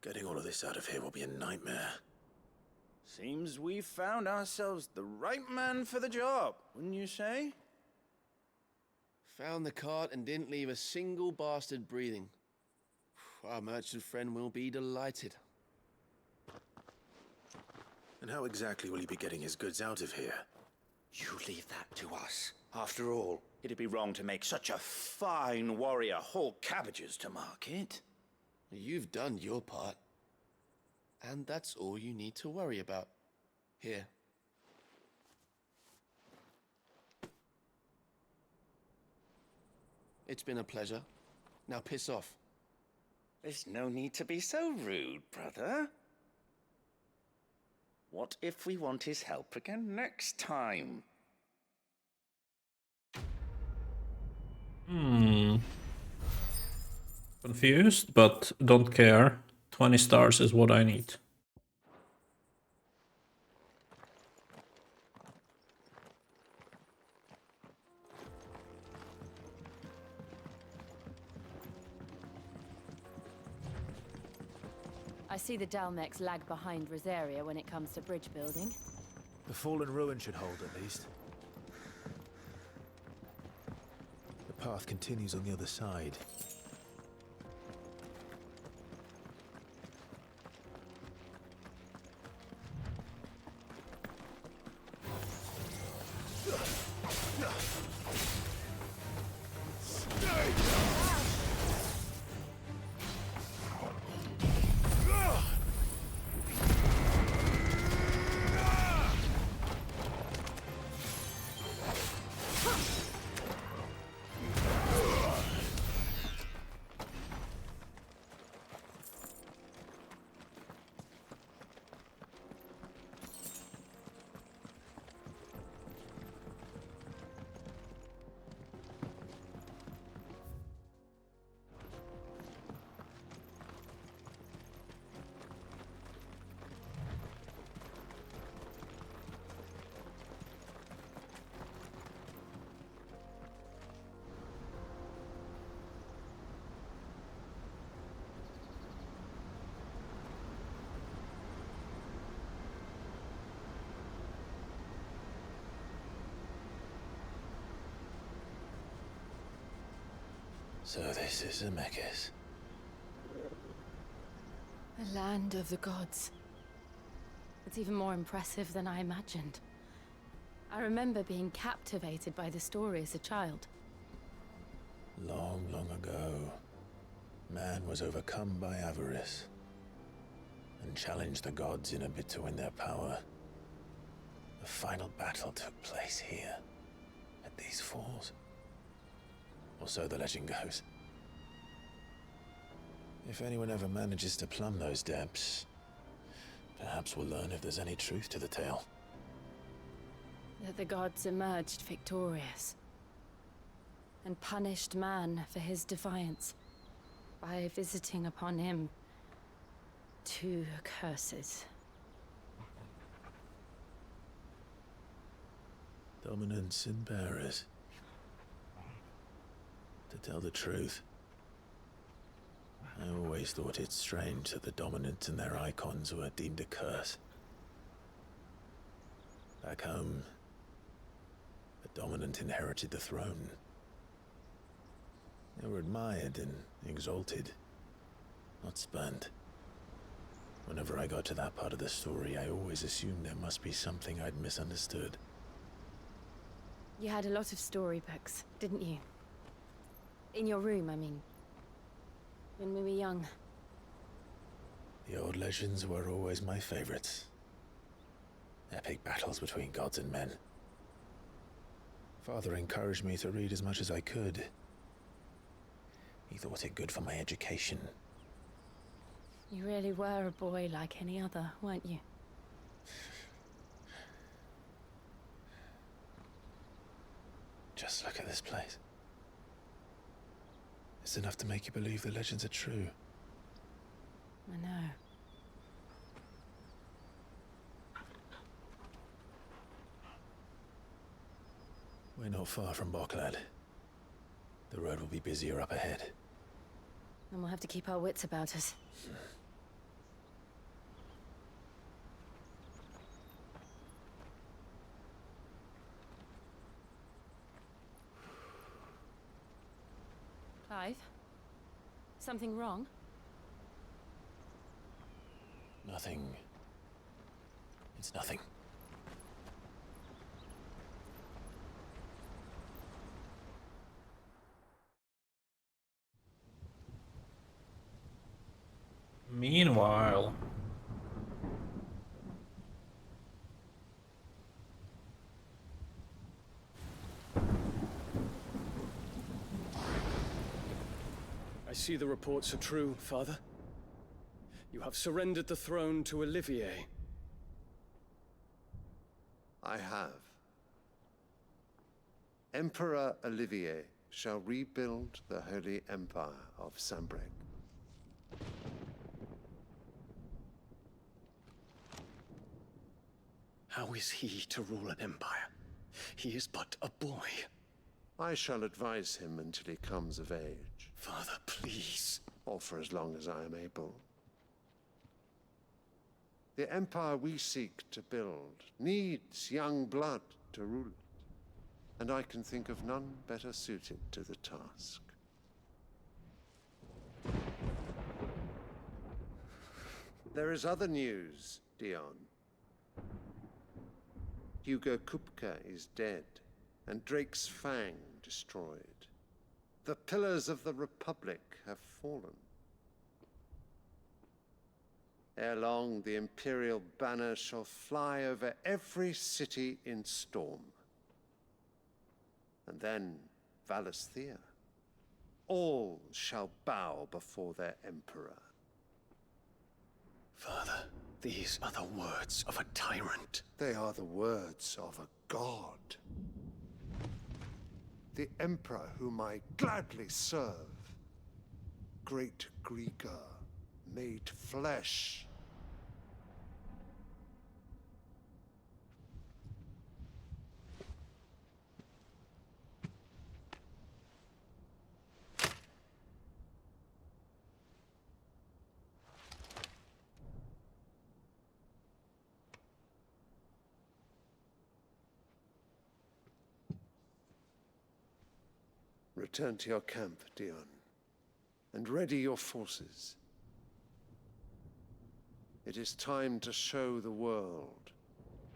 Getting all of this out of here will be a nightmare. Seems we've found ourselves the right man for the job, wouldn't you say? Found the cart and didn't leave a single bastard breathing. Our merchant friend will be delighted. And how exactly will he be getting his goods out of here? You leave that to us. After all, it'd be wrong to make such a fine warrior haul cabbages to market. You've done your part. And that's all you need to worry about. Here. It's been a pleasure. Now piss off. There's no need to be so rude, brother. What if we want his help again next time? Confused, but don't care. 20 stars is what I need. I see the Dalmex lag behind Rosaria when it comes to bridge building. The fallen ruin should hold at least. The path continues on the other side. So this is 𝐒𝐸𝐞𝐜𝐬. The land of the gods. It's even more impressive than I imagined. I remember being captivated by the story as a child. Long, long ago, man was overcome by avarice and challenged the gods in a bid to win their power. The final battle took place here, at these falls. Or so the legend goes. If anyone ever manages to plumb those depths, perhaps we'll learn if there's any truth to the tale. That the gods emerged victorious and punished man for his defiance by visiting upon him 2 curses. Dominance and bearers. To tell the truth, I always thought it strange that the dominant and their Eikons were deemed a curse. Back home, the dominant inherited the throne. They were admired and exalted, not spurned. Whenever I got to that part of the story, I always assumed there must be something I'd misunderstood. You had a lot of storybooks, didn't you? In your room, I mean. When we were young. The old legends were always my favorites. Epic battles between gods and men. Father encouraged me to read as much as I could. He thought it good for my education. You really were a boy like any other, weren't you? Just look at this place. It's enough to make you believe the legends are true. I know. We're not far from Boklad. The road will be busier up ahead. And we'll have to keep our wits about us. Clive? Something wrong? Nothing. It's nothing. Meanwhile... I see the reports are true, Father. You have surrendered the throne to Olivier. I have. Emperor Olivier shall rebuild the Holy Empire of Sambrec. How is he to rule an empire? He is but a boy. I shall advise him until he comes of age. Father, please. Or for as long as I am able. The empire we seek to build needs young blood to rule it, and I can think of none better suited to the task. There is other news, Dion. 𝐒𝐩𝐞𝐜𝐬 is dead, and Drake's Fang destroyed. The pillars of the Republic have fallen. Ere long, the Imperial banner shall fly over every city in storm. And then, Valisthea. All shall bow before their Emperor. Father, these are the words of a tyrant. They are the words of a god. The Emperor whom I gladly serve. Great Greeker, made flesh. Return to your camp, Dion, and ready your forces. It is time to show the world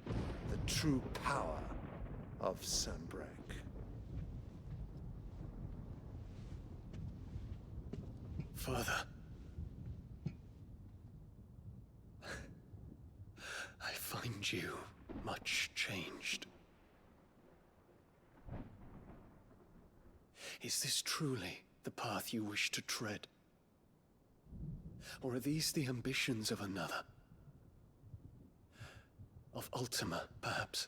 the true power of Sambrec. Father, I find you much changed. Is this truly the path you wish to tread? Or are these the ambitions of another? Of Ultima, perhaps?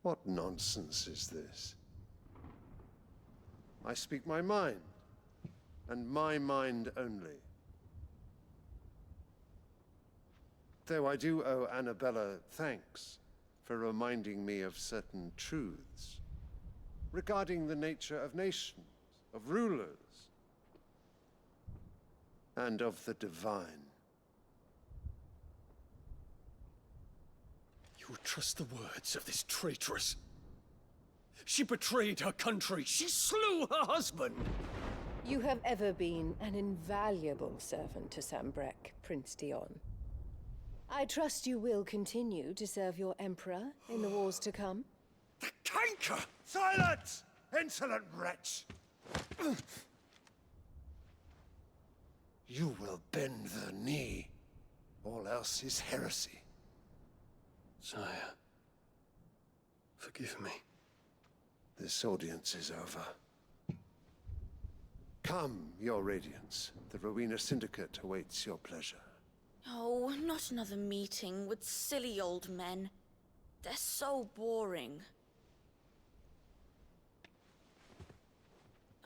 What nonsense is this? I speak my mind, and my mind only. Though I do owe Annabella thanks for reminding me of certain truths regarding the nature of nations, of rulers, and of the divine. You would trust the words of this traitress? She betrayed her country. She slew her husband. You have ever been an invaluable servant to Sambrec, Prince Dion. I trust you will continue to serve your Emperor in the wars to come. The canker! Silence! Insolent wretch! You will bend the knee. All else is heresy. Sire, forgive me. This audience is over. Come, your Radiance. The Rowena Syndicate awaits your pleasure. Oh, not another meeting with silly old men. They're so boring.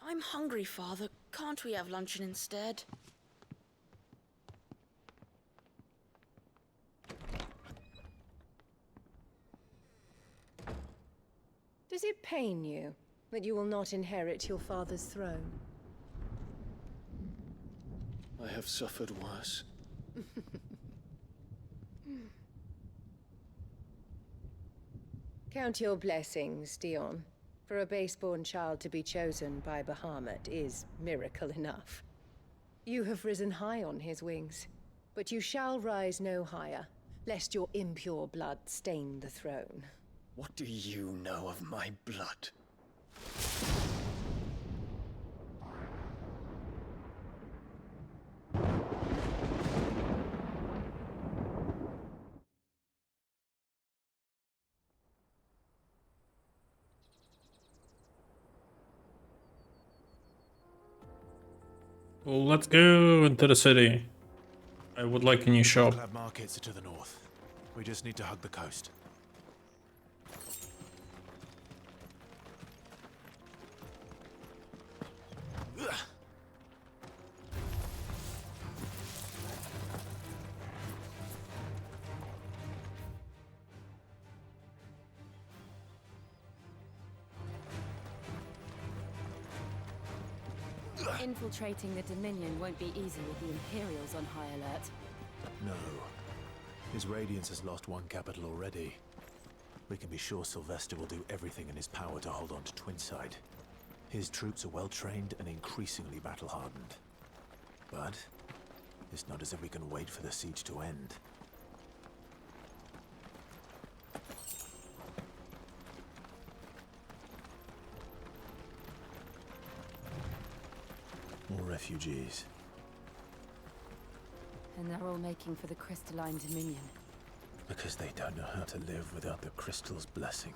I'm hungry, Father. Can't we have luncheon instead? Does it pain you that you will not inherit your father's throne? I have suffered worse. Count your blessings, Dion. For a base-born child to be chosen by Bahamut is miracle enough. You have risen high on his wings, but you shall rise no higher, lest your impure blood stain the throne. What do you know of my blood? Well, let's go into the city. I would like a new shop. Markets are to the north. We just need to hug the coast. Infiltrating the Dominion won't be easy with the Imperials on high alert. No. His Radiance has lost one capital already. We can be sure Sylvester will do everything in his power to hold on to Twinside. His troops are well trained and increasingly battle-hardened. But it's not as if we can wait for the siege to end. More refugees. And they're all making for the crystalline Dominion. Because they don't know how to live without the crystal's blessing.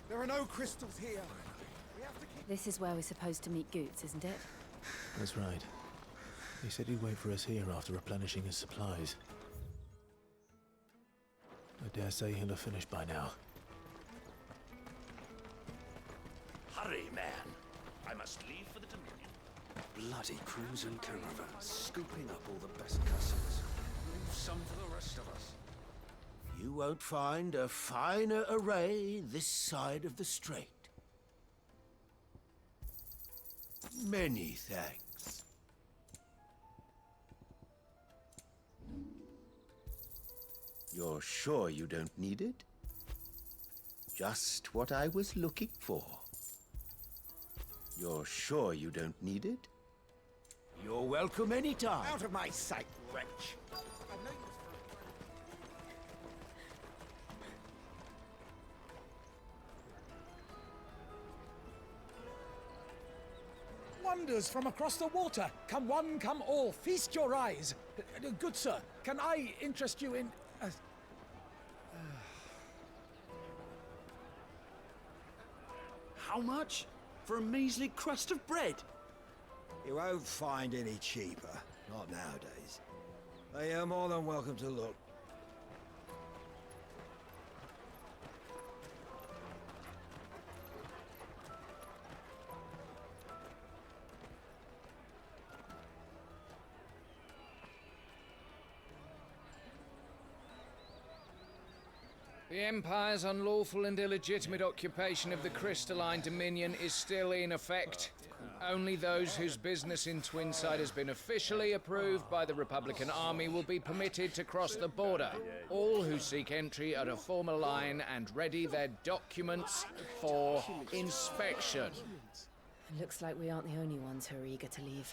There are no crystals here. This is where we're supposed to meet 𝐒𝐤𝐞𝐜, isn't it? That's right. He said he'd wait for us here after replenishing his supplies. I dare say he'll have finished by now. Hurry, man. I must leave for the Dominion. Bloody crews and caravans, scooping up all the best customers. Leave some for the rest of us. You won't find a finer array this side of the strait. Many thanks. You're sure you don't need it? Just what I was looking for. You're sure you don't need it? You're welcome anytime. Out of my sight, wretch! Wonders from across the water. Come one, come all. Feast your eyes. Good sir, can I interest you in... How much? For a measly crust of bread? You won't find any cheaper. Not nowadays. But you're more than welcome to look. The Empire's unlawful and illegitimate occupation of the crystalline Dominion is still in effect. Only those whose business in Twinside has been officially approved by the Republican Army will be permitted to cross the border. All who seek entry are to form a line and ready their documents for inspection. Looks like we aren't the only ones who are eager to leave.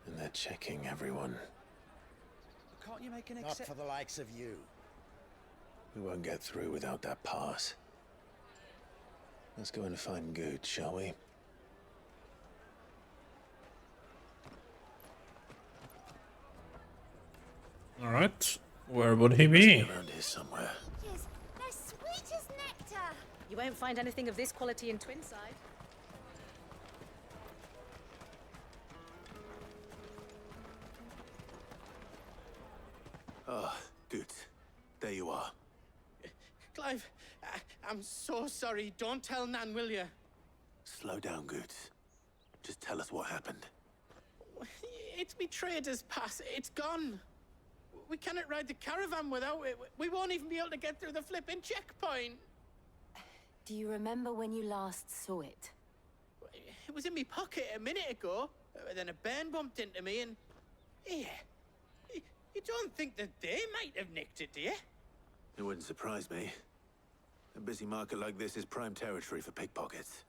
And they're checking everyone. Can't you make an Not for the likes of you. We won't get through without that pass. Let's go and find 𝐒𝐤𝐜𝐿, shall we? All right, where would he be? Around here somewhere. They're sweet as nectar. You won't find anything of this quality in Twinside. Ah, good. There you are. Clive, I'm so sorry. Don't tell Nan, will you? Slow down, 𝐒𝐤𝐜𝐿. Just tell us what happened. It's me trader's pass. It's gone. We cannot ride the caravan without it. We won't even be able to get through the flipping checkpoint. Do you remember when you last saw it? It was in my pocket a minute ago. Then a bairn bumped into me and... Yeah. You don't think that they might have nicked it, do you? It wouldn't surprise me. A busy market like this is prime territory for pickpockets.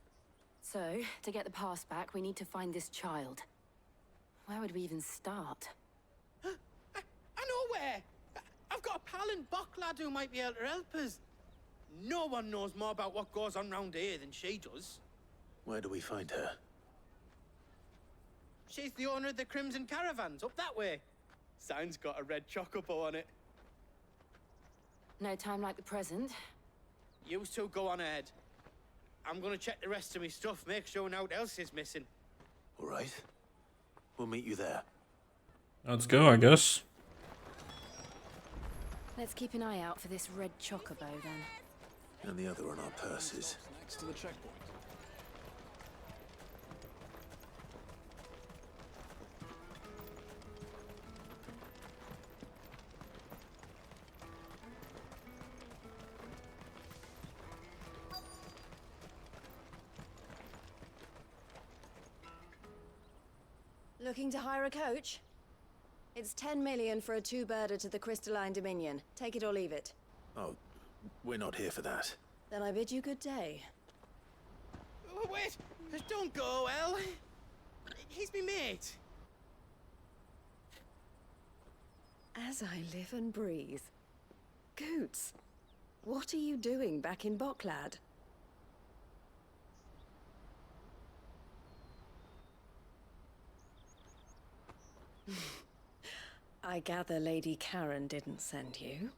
So, to get the pass back, we need to find this child. Where would we even start? I know where! I've got a pal in Bocklad who might be able to help us. No one knows more about what goes on round here than she does. Where do we find her? She's the owner of the Crimson Caravans, up that way. Sign's got a red chocobo on it. No time like the present. You two go on ahead. I'm gonna check the rest of my stuff, make sure naught else is missing. All right. We'll meet you there. Let's go, I guess. Let's keep an eye out for this red chocobo then. And the other on our purses. Next to the checkpoint. Looking to hire a coach? It's 10 million for a two-birder to the Crystalline Dominion. Take it or leave it. Oh, we're not here for that. Then I bid you good day. Oh, wait! Don't go, El! He's me mate. As I live and breathe. Goots, what are you doing back in Boklad? I gather Lady Karen didn't send you.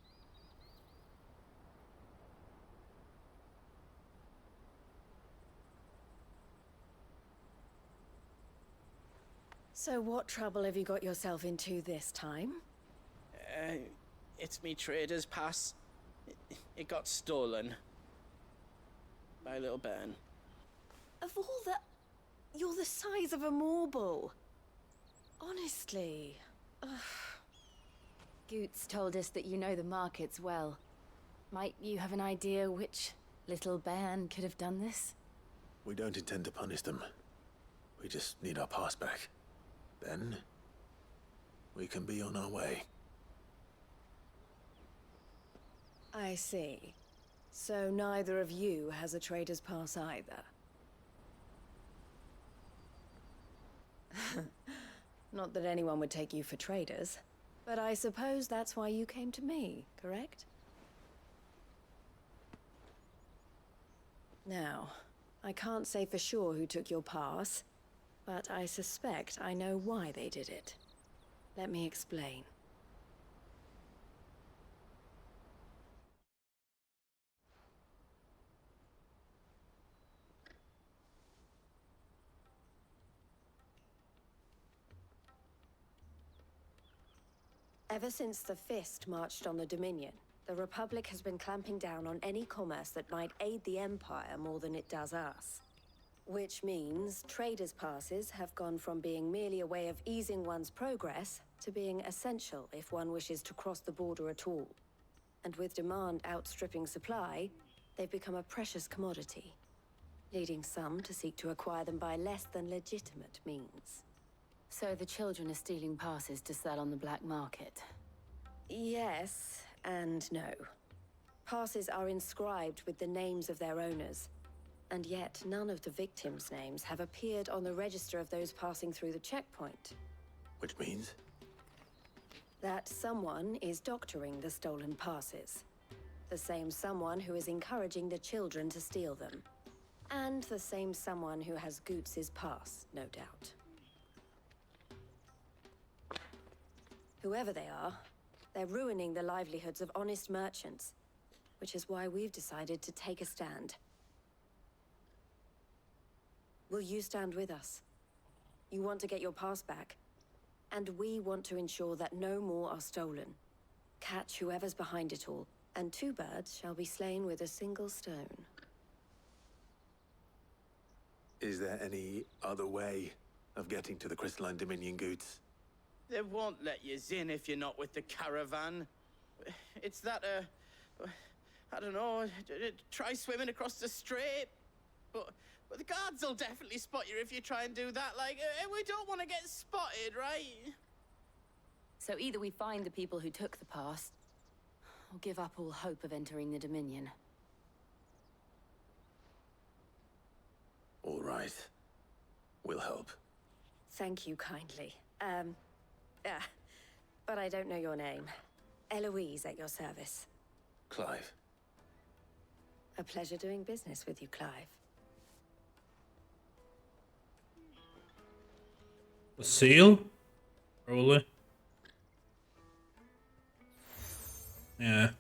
So what trouble have you got yourself into this time? It's me trader's pass. It got stolen. By a little bairn. Of all the... You're the size of a marble. Honestly. Ugh. Goots told us that you know the markets well. Might you have an idea which little bairn could have done this? We don't intend to punish them. We just need our pass back. Then, we can be on our way. I see. So neither of you has a trader's pass either. Not that anyone would take you for traders, but I suppose that's why you came to me, correct? Now, I can't say for sure who took your pass, but I suspect I know why they did it. Let me explain. Ever since the Fist marched on the Dominion, the Republic has been clamping down on any commerce that might aid the Empire more than it does us. Which means traders' passes have gone from being merely a way of easing one's progress to being essential if one wishes to cross the border at all. And with demand outstripping supply, they've become a precious commodity, leading some to seek to acquire them by less than legitimate means. So the children are stealing passes to sell on the black market? Yes and no. Passes are inscribed with the names of their owners, and yet none of the victims' names have appeared on the register of those passing through the checkpoint. Which means? That someone is doctoring the stolen passes. The same someone who is encouraging the children to steal them. And the same someone who has Goots' pass, no doubt. Whoever they are, they're ruining the livelihoods of honest merchants, which is why we've decided to take a stand. Will you stand with us? You want to get your pass back, and we want to ensure that no more are stolen. Catch whoever's behind it all, and two birds shall be slain with a single stone. Is there any other way of getting to the Crystalline Dominion, Goots? They won't let you in if you're not with the caravan. It's that, I don't know, try swimming across the strait. But the guards will definitely spot you if you try and do that. Like, we don't want to get spotted, right? So either we find the people who took the pass, or give up all hope of entering the Dominion. All right. We'll help. Thank you kindly. But I don't know your name. Eloise at your service. Clive. A pleasure doing business with you, Clive. A seal? Probably. Yeah.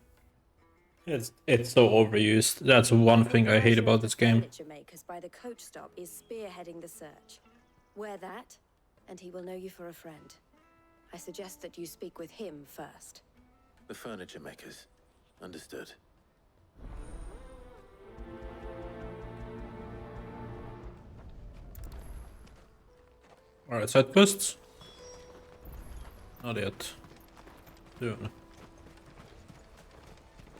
It's so overused. That's one thing I hate about this game. Furniture makers by the coach stop is spearheading the search. Wear that, and he will know you for a friend. I suggest that you speak with him first. The furniture makers. Understood. Alright, side quests? Not yet. Soon.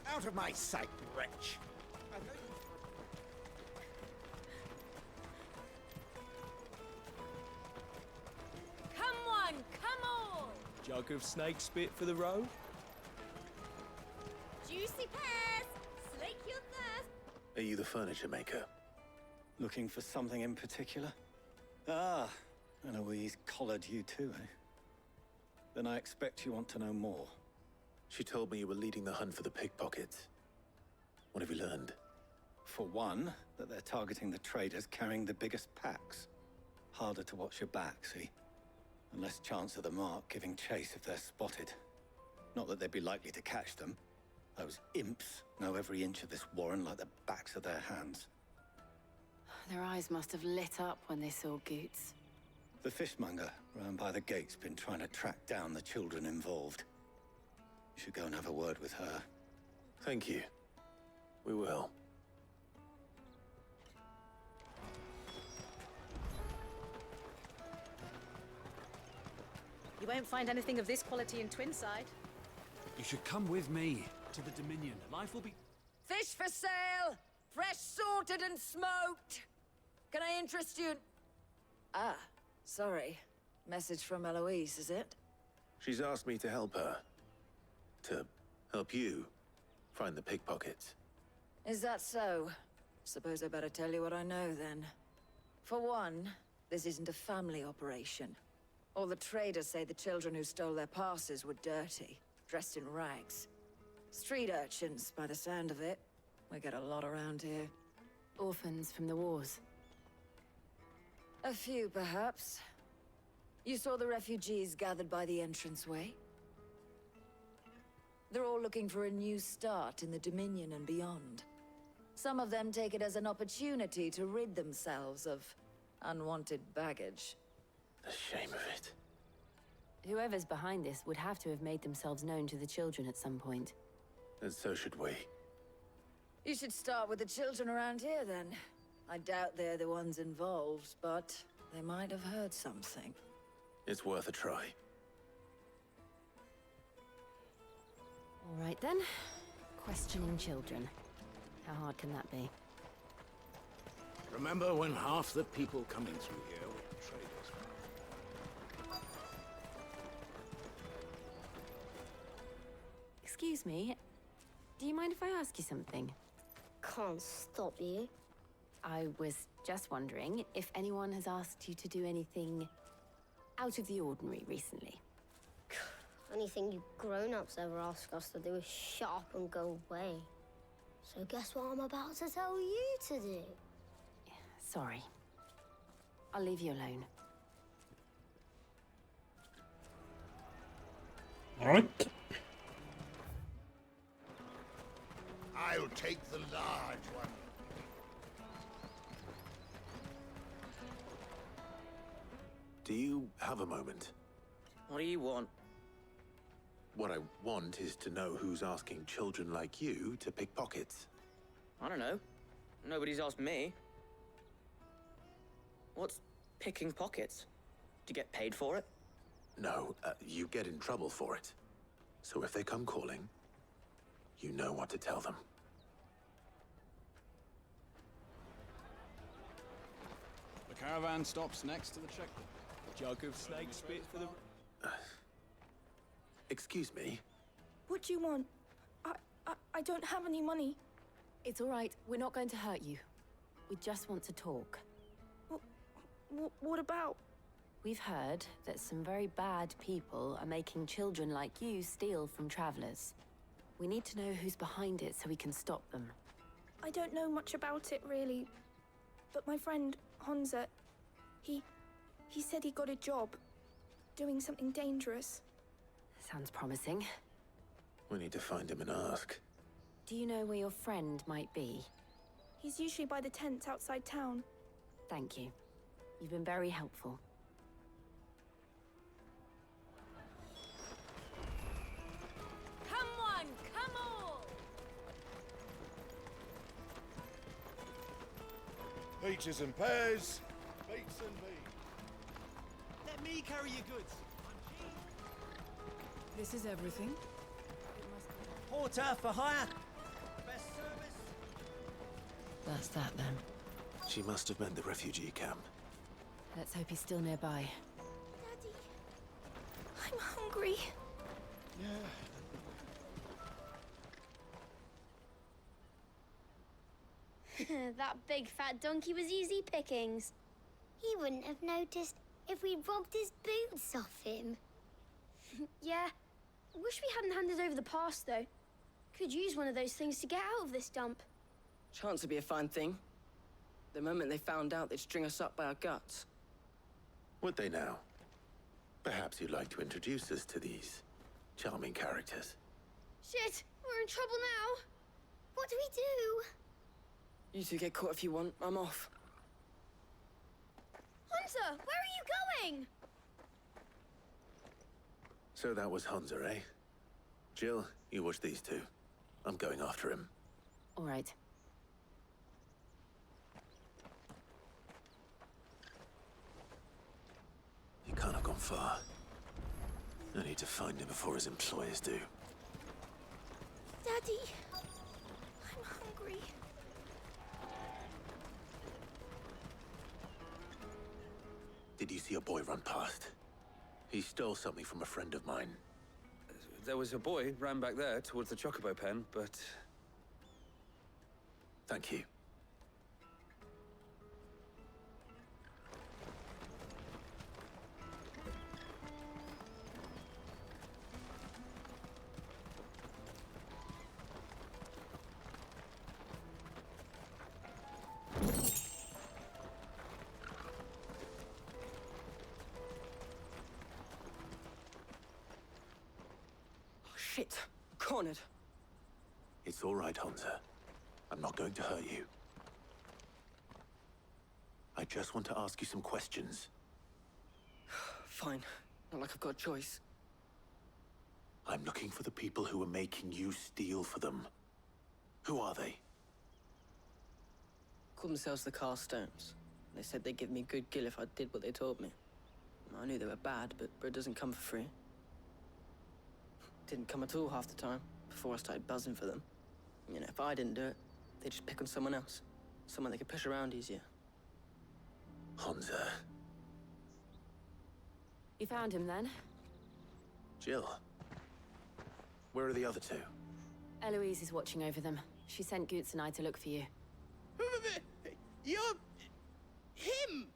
Out of my sight, wretch! Come on, come on! Jug of snake spit for the road? Juicy pears! Slake your thirst! Are you the furniture maker? Looking for something in particular? Ah, and Eloise collared you too, eh? Then I expect you want to know more. She told me you were leading the hunt for the pickpockets. What have you learned? For one, that they're targeting the traders carrying the biggest packs. Harder to watch your back, see? And less chance of the mark giving chase if they're spotted. Not that they'd be likely to catch them. Those imps know every inch of this warren like the backs of their hands. Their eyes must have lit up when they saw 𝐒𝐸𝐞𝐜. The fishmonger round by the gate's been trying to track down the children involved. You should go and have a word with her. Thank you. We will. You won't find anything of this quality in Twinside. You should come with me to the Dominion. Life will be... Fish for sale! Fresh sorted and smoked! Can I interest you in... Ah, sorry. Message from Eloise, is it? She's asked me to help her. To help you find the pickpockets. Is that so? Suppose I better tell you what I know, then. For one, this isn't a family operation. All the traders say the children who stole their passes were dirty, dressed in rags. Street urchins, by the sound of it. We get a lot around here. Orphans from the wars. A few, perhaps. You saw the refugees gathered by the entranceway? They're all looking for a new start in the Dominion and beyond. Some of them take it as an opportunity to rid themselves of unwanted baggage. The shame of it. Whoever's behind this would have to have made themselves known to the children at some point. And so should we. You should start with the children around here, then. I doubt they're the ones involved, but they might have heard something. It's worth a try. All right, then. Questioning children. How hard can that be? Remember when half the people coming through here were traders? Excuse me. Do you mind if I ask you something? Can't stop you. I was just wondering if anyone has asked you to do anything out of the ordinary recently. Anything you grown-ups ever ask us to do is shut up and go away. So guess what I'm about to tell you to do? Sorry. I'll leave you alone. Alright. I'll take the large one. Do you have a moment? What do you want? What I want is to know who's asking children like you to pick pockets. I don't know. Nobody's asked me. What's picking pockets? Do you get paid for it? No, you get in trouble for it. So if they come calling, you know what to tell them. The caravan stops next to the checkpoint. Jug of snake spit for the... Excuse me? What do you want? I don't have any money. It's all right. We're not going to hurt you. We just want to talk. What about? We've heard that some very bad people are making children like you steal from travelers. We need to know who's behind it so we can stop them. I don't know much about it, really. But my friend, Honza, he said he got a job doing something dangerous. Sounds promising. We need to find him and ask. Do you know where your friend might be? He's usually by the tents outside town. Thank you. You've been very helpful. Come on, come on! Peaches and pears, beets and beans. Let me carry your goods. This is everything. Porter for hire. Best service. That's that then. She must have meant the refugee camp. Let's hope he's still nearby. Daddy, I'm hungry. That big fat donkey was easy pickings. He wouldn't have noticed if we'd robbed his boots off him. Yeah. Wish we hadn't handed over the pass, though. Could use one of those things to get out of this dump. Chance would be a fine thing. The moment they found out, they'd string us up by our guts. Would they now? Perhaps you'd like to introduce us to these charming characters. Shit, we're in trouble now. What do we do? You two get caught if you want. I'm off. Hunter, where are you going? So that was Hunter, eh? Jill, you watch these two. I'm going after him. All right. He can't have gone far. I need to find him before his employers do. Daddy, I'm hungry. Did you see a boy run past? He stole something from a friend of mine. There was a boy ran back there towards the chocobo pen, but... Thank you. Shit. Cornered. It's all right, Hunter. I'm not going to hurt you. I just want to ask you some questions. Fine. Not like I've got a choice. I'm looking for the people who are making you steal for them. Who are they? Called themselves the Carstones. They said they'd give me good gill if I did what they told me. I knew they were bad, but bread doesn't come for free. Didn't come at all half the time, before I started buzzing for them. You know, if I didn't do it, they'd just pick on someone else. Someone they could push around easier. Hunter. You found him then? Jill. Where are the other two? Eloise is watching over them. She sent Goots and I to look for you. You're... him!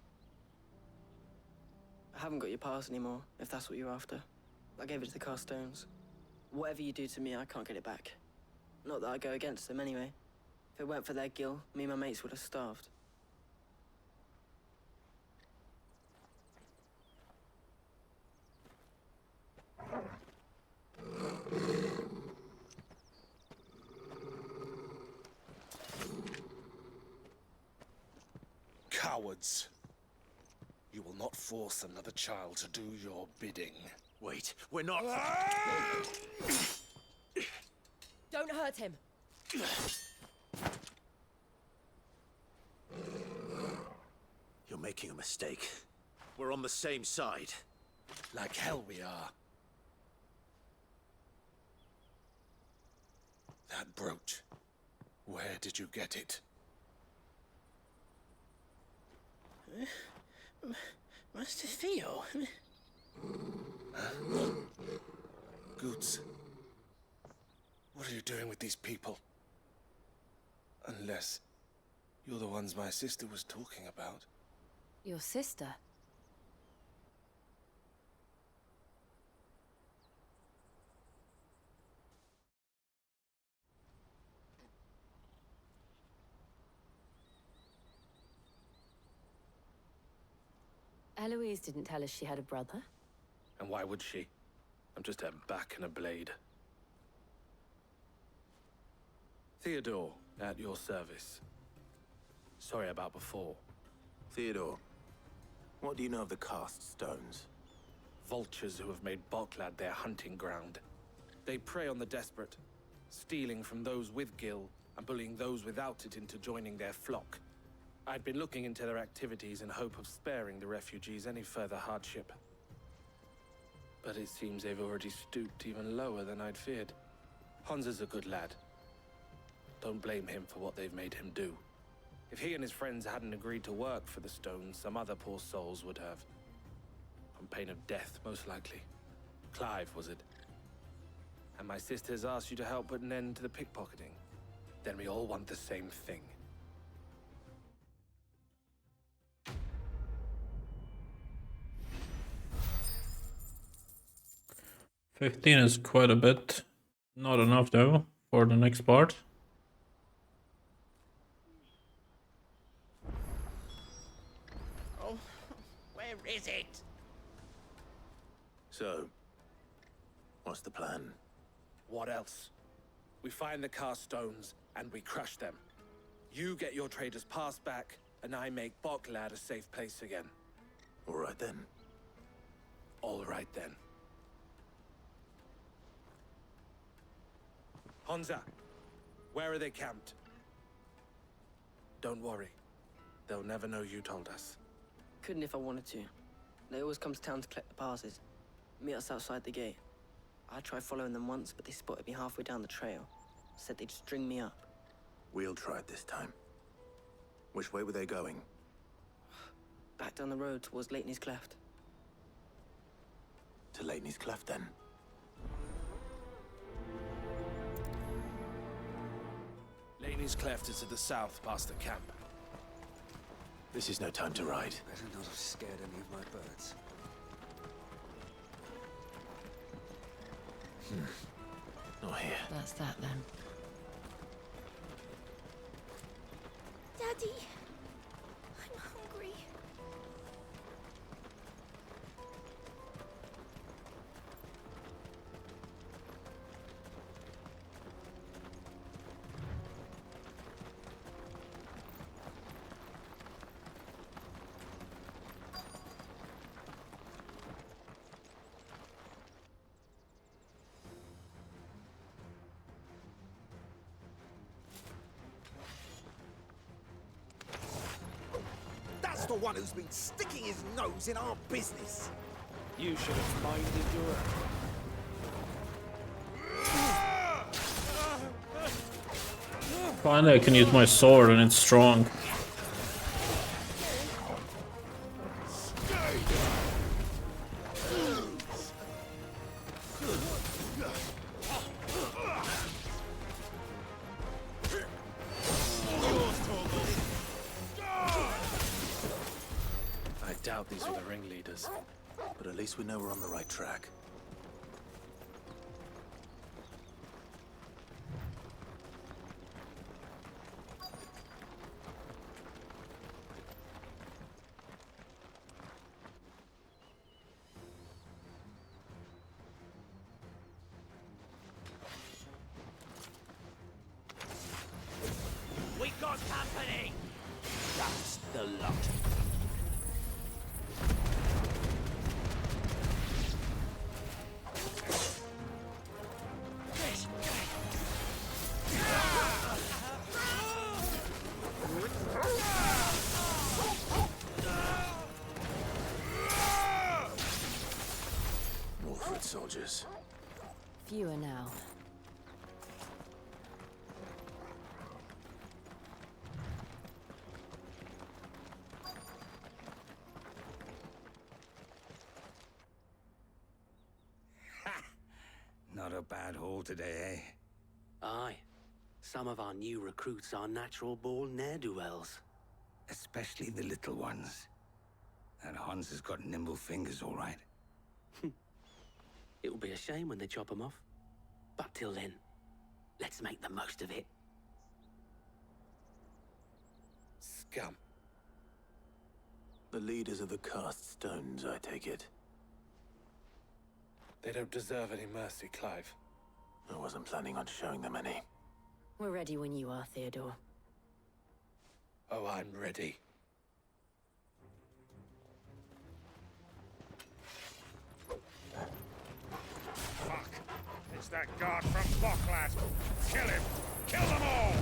I haven't got your pass anymore, if that's what you're after. I gave it to the Carstones. Whatever you do to me, I can't get it back. Not that I go against them anyway. If it weren't for their gill, me and my mates would have starved. Cowards. You will not force another child to do your bidding. Wait, we're not... Don't hurt him. You're making a mistake. We're on the same side. Like hell we are. That brooch. Where did you get it? Master Theo? Goots. What are you doing with these people? Unless you're the ones my sister was talking about. Your sister? Eloise didn't tell us she had a brother. And why would she? I'm just her back and a blade. Theodore, at your service. Sorry about before. Theodore, what do you know of the cast stones? Vultures who have made Boklad their hunting ground. They prey on the desperate, stealing from those with gil and bullying those without it into joining their flock. I'd been looking into their activities in hope of sparing the refugees any further hardship. But it seems they've already stooped even lower than I'd feared. Hans is a good lad. Don't blame him for what they've made him do. If he and his friends hadn't agreed to work for the stones, some other poor souls would have. On pain of death, most likely. Clive, was it? And my sisters asked you to help put an end to the pickpocketing. Then we all want the same thing. $15 is quite a bit. Not enough though for the next part. Oh, where is it? So, what's the plan? What else? We find the cast stones and we crush them. You get your traders pass back, and I make Boklad a safe place again. All right then. All right then. Honza, where are they camped? Don't worry. They'll never know you told us. Couldn't if I wanted to. They always come to town to collect the passes. Meet us outside the gate. I tried following them once, but they spotted me halfway down the trail. Said they'd string me up. We'll try it this time. Which way were they going? Back down the road towards Leighton's Cleft. To Leighton's Cleft, then. Leighton's Cleft is to the south, past the camp. This is no time to ride. Better not have scared any of my birds. Not here. That's that then. Daddy, I'm hungry. That's the one who's been sticking his nose in our business. You should have minded your... Finally I can use my sword and it's strong. I doubt these are the ringleaders. But at least we know we're on the right track. We got company! That's the lot. More foot soldiers. Fewer now. Not a bad haul today, eh? Aye. Some of our new recruits are natural-born ne'er-do-wells. Especially the little ones. That Hans has got nimble fingers, all right. It'll be a shame when they chop them off. But till then, let's make the most of it. Scum. The leaders of the cast stones, I take it. They don't deserve any mercy, Clive. I wasn't planning on showing them any. We're ready when you are, Theodore. Oh, I'm ready. Fuck! It's that guard from Bocklad! Kill him! Kill them all!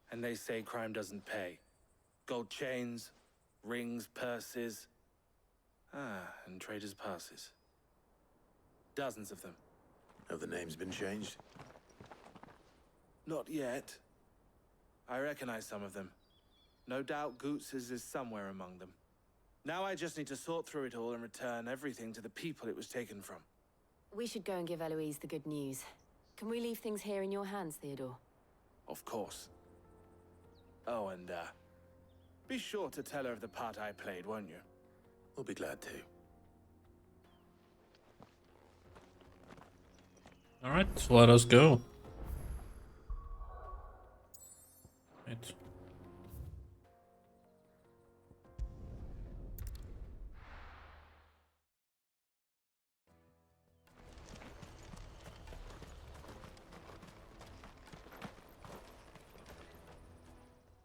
And they say crime doesn't pay. Gold chains, rings, purses. And traders' passes. Dozens of them. Have the names been changed? Not yet. I recognize some of them. No doubt 𝐒𝐤𝐬𝐻𝐻's is somewhere among them. Now I just need to sort through it all and return everything to the people it was taken from. We should go and give Eloise the good news. Can we leave things here in your hands, Theodore? Of course. Oh, and be sure to tell her of the part I played, won't you? We'll be glad to. Alright, let us go. Right.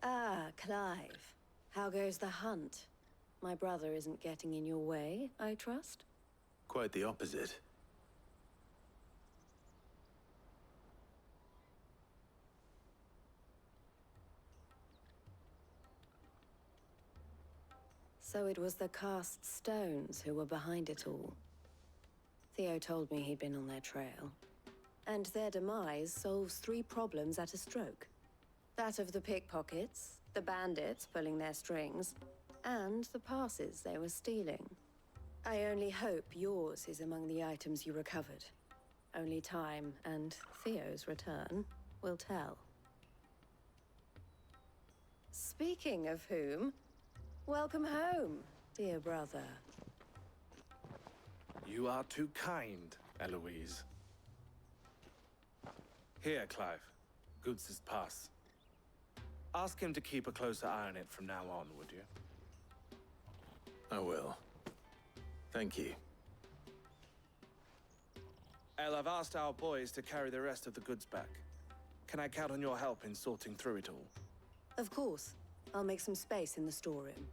Ah, Clive. How goes the hunt? My brother isn't getting in your way, I trust? Quite the opposite. So it was the cast stones who were behind it all. Theo told me he'd been on their trail. And their demise solves 3 problems at a stroke. That of the pickpockets, the bandits pulling their strings, and the passes they were stealing. I only hope yours is among the items you recovered. Only time and Theo's return will tell. Speaking of whom, welcome home, dear brother. You are too kind, Eloise. Here, Clive. 𝐒𝐤𝐻𝐻's pass. Ask him to keep a closer eye on it from now on, would you? I will. Thank you. El, I've asked our boys to carry the rest of the goods back. Can I count on your help in sorting through it all? Of course. I'll make some space in the storeroom.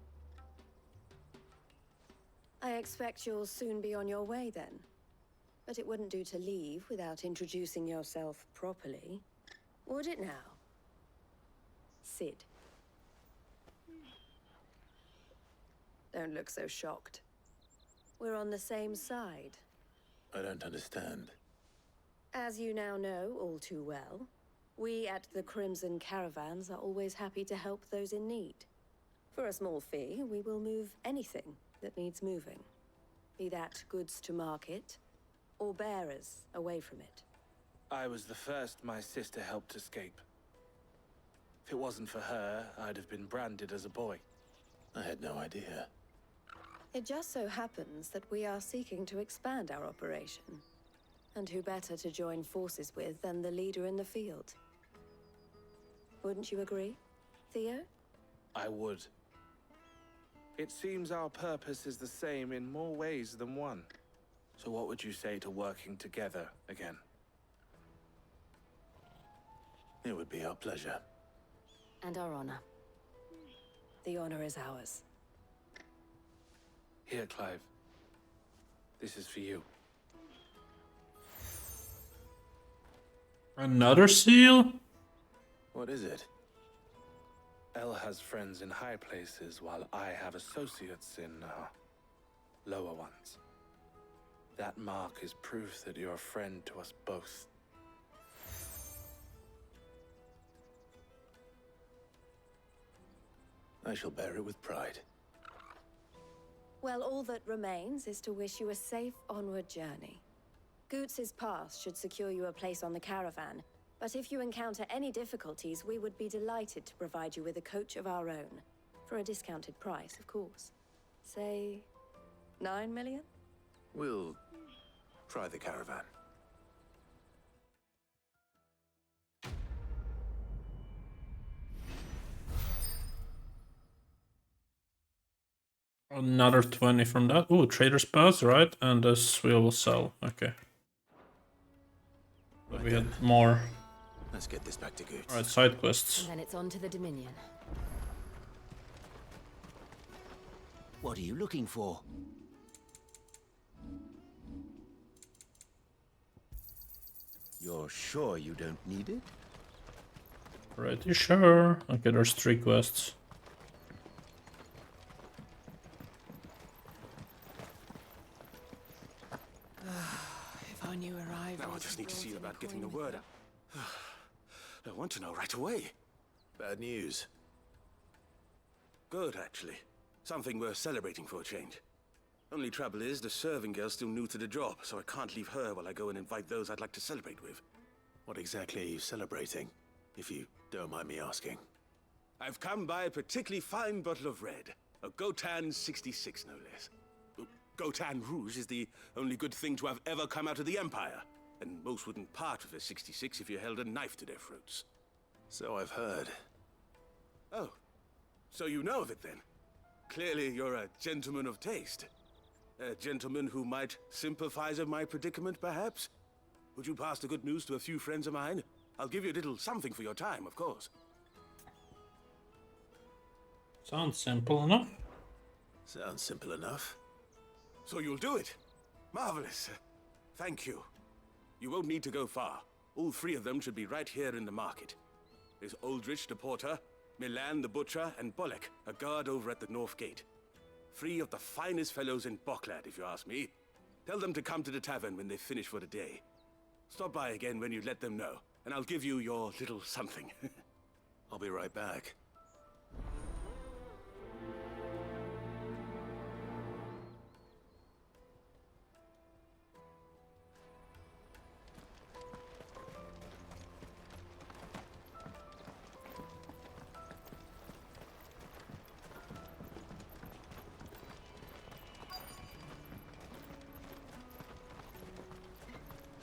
I expect you'll soon be on your way then. But it wouldn't do to leave without introducing yourself properly. Would it now? Sid. Don't look so shocked. We're on the same side. I don't understand. As you now know all too well, we at the Crimson Caravans are always happy to help those in need. For a small fee, we will move anything that needs moving. Be that goods to market, or bearers away from it. I was the first my sister helped escape. If it wasn't for her, I'd have been branded as a boy. I had no idea. It just so happens that we are seeking to expand our operation. And who better to join forces with than the leader in the field? Wouldn't you agree, Theo? I would. It seems our purpose is the same in more ways than one. So what would you say to working together again? It would be our pleasure. And our honor. The honor is ours. Here, Clive. This is for you. Another seal? What is it? Elle has friends in high places, while I have associates in, lower ones. That mark is proof that you're a friend to us both. I shall bear it with pride. Well, all that remains is to wish you a safe onward journey. 𝐒𝐤�2's pass should secure you a place on the caravan, but if you encounter any difficulties, we would be delighted to provide you with a coach of our own. For a discounted price, of course. Say, 9 million? We'll try the caravan. Another 20 from that. Ooh, trader's pass, right? And this we will sell. Okay. But we had more. Let's get this back to 𝐒𝐤𝐿. Alright, side quests. And then it's on to the Dominion. What are you looking for? You're sure you don't need it? Pretty sure. Okay, there's 3 quests. If I knew where I now I just need to see about getting the word out. I want to know right away. Bad news. Good, actually. Something worth celebrating for a change. Only trouble is, the serving girl's still new to the job, so I can't leave her while I go and invite those I'd like to celebrate with. What exactly are you celebrating, if you don't mind me asking? I've come by a particularly fine bottle of red. A 𝐒𝐤𝐿 66, no less. 𝐒𝐤𝐿 Rouge is the only good thing to have ever come out of the Empire. And most wouldn't part with a 66 if you held a knife to their throats. So I've heard. Oh, so you know of it then? Clearly you're a gentleman of taste. A gentleman who might sympathize with my predicament, perhaps? Would you pass the good news to a few friends of mine? I'll give you a little something for your time, of course. Sounds simple enough. Sounds simple enough. So you'll do it? Marvelous. Thank you. You won't need to go far. All 3 of them should be right here in the market. There's Aldrich the porter, Milan the butcher, and Bolek, a guard over at the north gate. 3 of the finest fellows in Boklad, if you ask me. Tell them to come to the tavern when they finish for the day. Stop by again when you let them know, and I'll give you your little something. I'll be right back.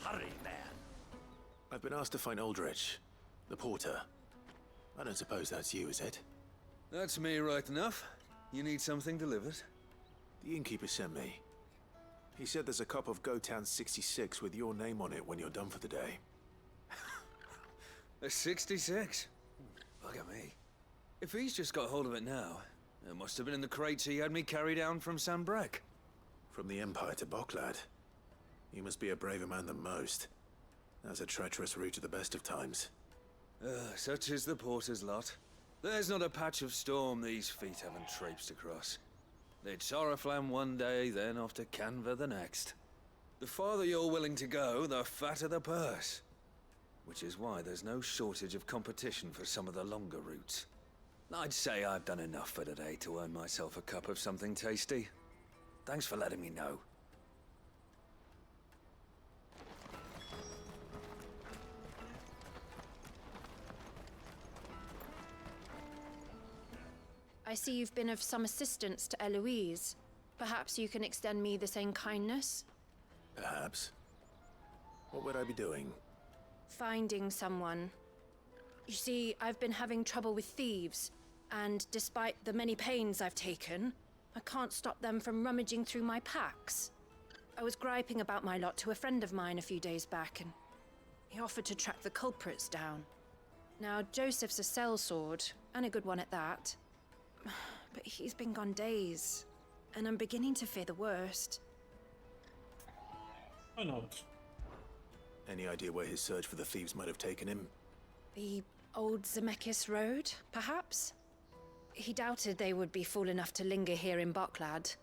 Hurry, man. I've been asked to find Aldrich, the porter. I don't suppose that's you, is it? That's me right enough. You need something delivered? The innkeeper sent me. He said there's a cup of 𝐒𝐤𝐿 66 with your name on it when you're done for the day. A 66? Look at me. If he's just got hold of it now, it must have been in the crates he had me carry down from Sanbreque. From the Empire to Boklad. You must be a braver man than most. That's a treacherous route at the best of times. Such is the porter's lot. There's not a patch of storm these feet haven't traipsed across. It's Oriflamme one day, then off to Canva the next. The farther you're willing to go, the fatter the purse. Which is why there's no shortage of competition for some of the longer routes. I'd say I've done enough for today to earn myself a cup of something tasty. Thanks for letting me know. I see you've been of some assistance to Eloise. Perhaps you can extend me the same kindness? Perhaps. What would I be doing? Finding someone. You see, I've been having trouble with thieves, and despite the many pains I've taken, I can't stop them from rummaging through my packs. I was griping about my lot to a friend of mine a few days back, and he offered to track the culprits down. Now, Joseph's a sellsword, and a good one at that. But he's been gone days, and I'm beginning to fear the worst. Why not? Any idea where his search for the thieves might have taken him? The old 𝐒𝐸𝐻𝐸 road, perhaps? He doubted they would be fool enough to linger here in Boklad.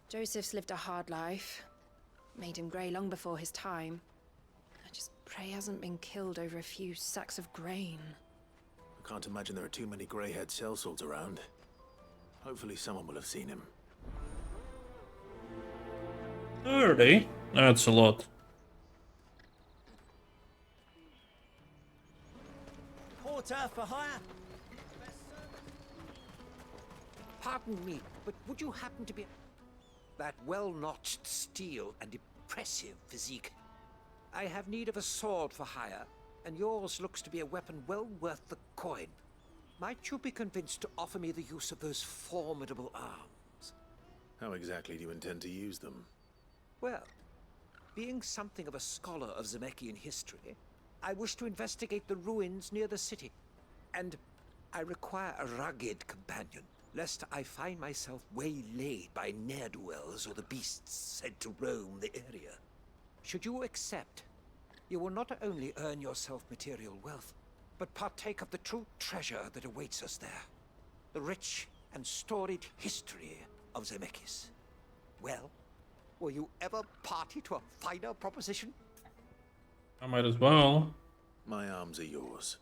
Joseph's lived a hard life. Made him grey long before his time. I just pray he hasn't been killed over a few sacks of grain. I can't imagine there are too many grey-haired sellswords around. Hopefully someone will have seen him. 30? That's a lot. Porter for hire. Pardon me, but would you happen to be... That well-notched steel and impressive physique. I have need of a sword for hire, and yours looks to be a weapon well worth the coin. Might you be convinced to offer me the use of those formidable arms? How exactly do you intend to use them? Well, being something of a scholar of 𝐒𝐸𝐻𝐸 history, I wish to investigate the ruins near the city. And I require a rugged companion, lest I find myself waylaid by ne'er-do-wells or the beasts said to roam the area. Should you accept, you will not only earn yourself material wealth, but partake of the true treasure that awaits us there. The rich and storied history of 𝐒𝐸𝐻𝐸. Well, were you ever party to a finer proposition? I might as well. My arms are yours.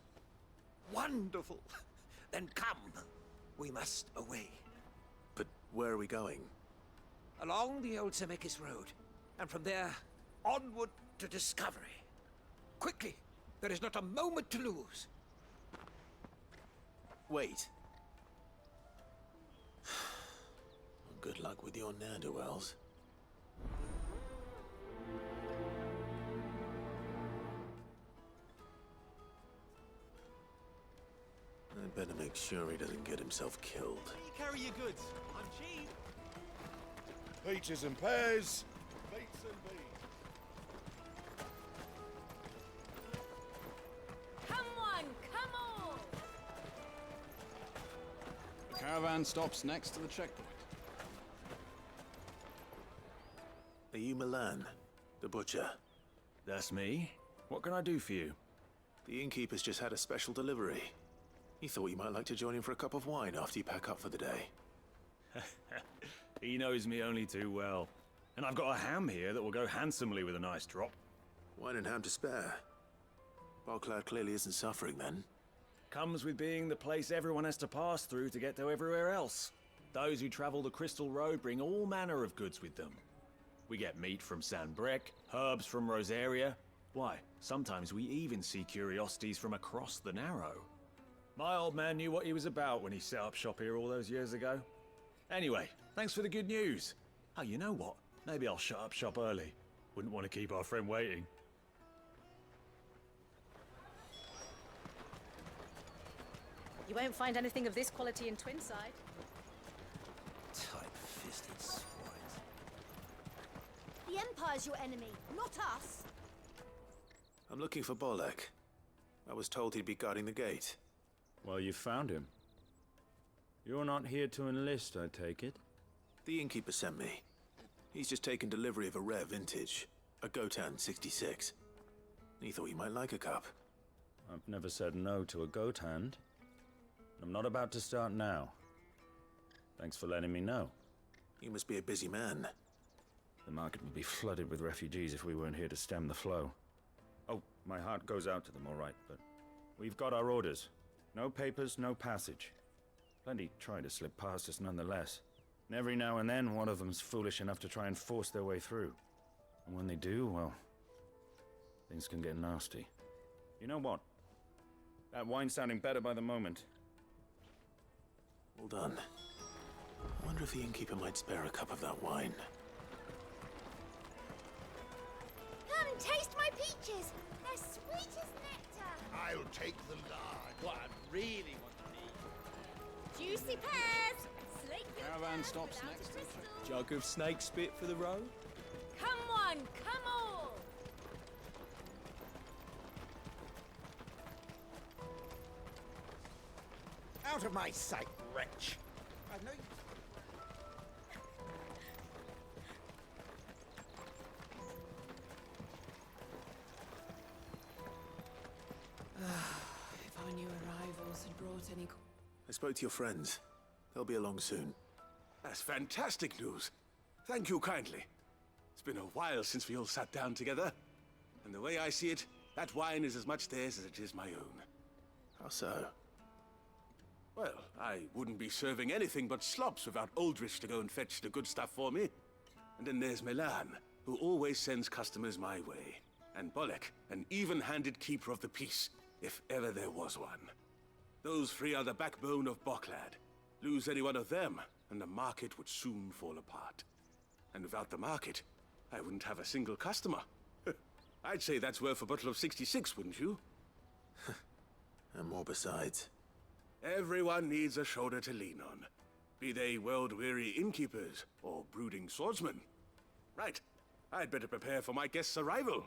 Wonderful! Then come. We must away. But where are we going? Along the old 𝐒𝐸𝐻𝐸 road, and from there, onward to discovery. Quickly! There is not a moment to lose. Wait. Good luck with your ne'er-do-wells. I better make sure he doesn't get himself killed. Carry your goods. I'm cheap. Peaches and pears, beets and beans. Come on, come on! The caravan stops next to the checkpoint. Are you Milan, the butcher? That's me. What can I do for you? The innkeeper's just had a special delivery. He thought you might like to join him for a cup of wine after you pack up for the day. He knows me only too well. And I've got a ham here that will go handsomely with a nice drop. Wine and ham to spare. Boklad clearly isn't suffering then. Comes with being the place everyone has to pass through to get to everywhere else. Those who travel the Crystal Road bring all manner of goods with them. We get meat from San Brek, herbs from Rosaria. Why, sometimes we even see curiosities from across the Narrow. My old man knew what he was about when he set up shop here all those years ago. Anyway, thanks for the good news. Oh, you know what? Maybe I'll shut up shop early. Wouldn't want to keep our friend waiting. You won't find anything of this quality in Twinside. Tight-fisted swines. The Empire's your enemy, not us. I'm looking for Bolek. I was told he'd be guarding the gate. Well, you found him. You're not here to enlist, I take it? The innkeeper sent me. He's just taken delivery of a rare vintage, a Gotan 66. He thought you might like a cup. I've never said no to a goat hand. I'm not about to start now. Thanks for letting me know. You must be a busy man. The market would be flooded with refugees if we weren't here to stem the flow. Oh, my heart goes out to them, all right, but we've got our orders. No papers, no passage. Plenty try to slip past us nonetheless. And every now and then, one of them's foolish enough to try and force their way through. And when they do, well, things can get nasty. You know what? That wine's sounding better by the moment. Well done. I wonder if the innkeeper might spare a cup of that wine. Come and taste my peaches. They're sweet as nectar. I'll take the lard. What I really want to eat. Juicy pears. Slake Caravan stops next to the check. Jug of snake spit for the road. Come on, come all. Out of my sight, wretch! I've no... If our new arrivals had brought any... I spoke to your friends. They'll be along soon. That's fantastic news. Thank you kindly. It's been a while since we all sat down together. And the way I see it, that wine is as much theirs as it is my own. How so? Well, I wouldn't be serving anything but slops without Aldrich to go and fetch the good stuff for me. And then there's Milan, who always sends customers my way. And Bolek, an even-handed keeper of the peace, if ever there was one. Those three are the backbone of Boklad. Lose any one of them, and the market would soon fall apart. And without the market, I wouldn't have a single customer. I'd say that's worth a bottle of 66, wouldn't you? And more besides. Everyone needs a shoulder to lean on. Be they world-weary innkeepers or brooding swordsmen. Right, I'd better prepare for my guest's arrival.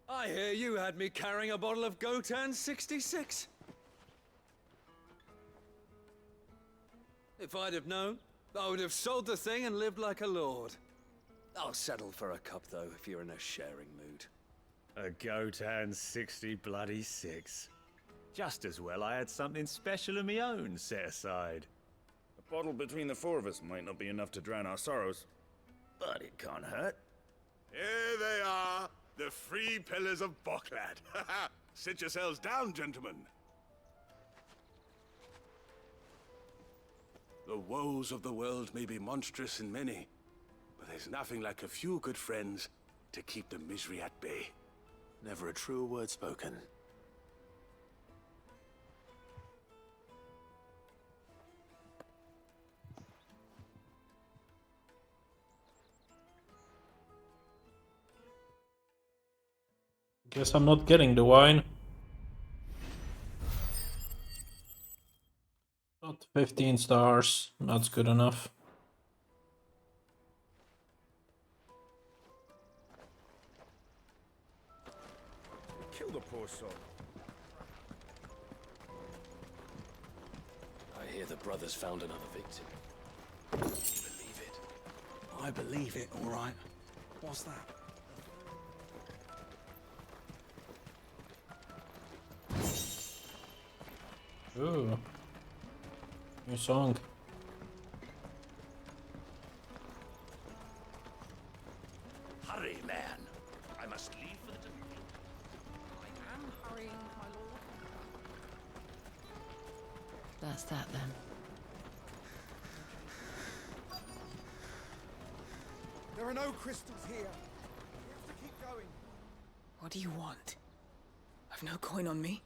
I hear you had me carrying a bottle of Gotan 66. If I'd have known, I would have sold the thing and lived like a lord. I'll settle for a cup, though, if you're in a sharing mood. A Gotan 60 bloody 6. Just as well I had something special of my own set aside. A bottle between the four of us might not be enough to drown our sorrows, but it can't hurt. Here they are, the three pillars of Boklad. Sit yourselves down, gentlemen. The woes of the world may be monstrous and many, but there's nothing like a few good friends to keep the misery at bay. Never a truer word spoken. Guess I'm not getting the wine. Not 15 stars. That's good enough. Kill the poor soul. I hear the brothers found another victim. You believe it? I believe it, all right. What's that? Ooh. New song. Hurry, man. I must leave for the... I am hurrying, my lord. That's that then. There are no crystals here. We have to keep going. What do you want? I've no coin on me.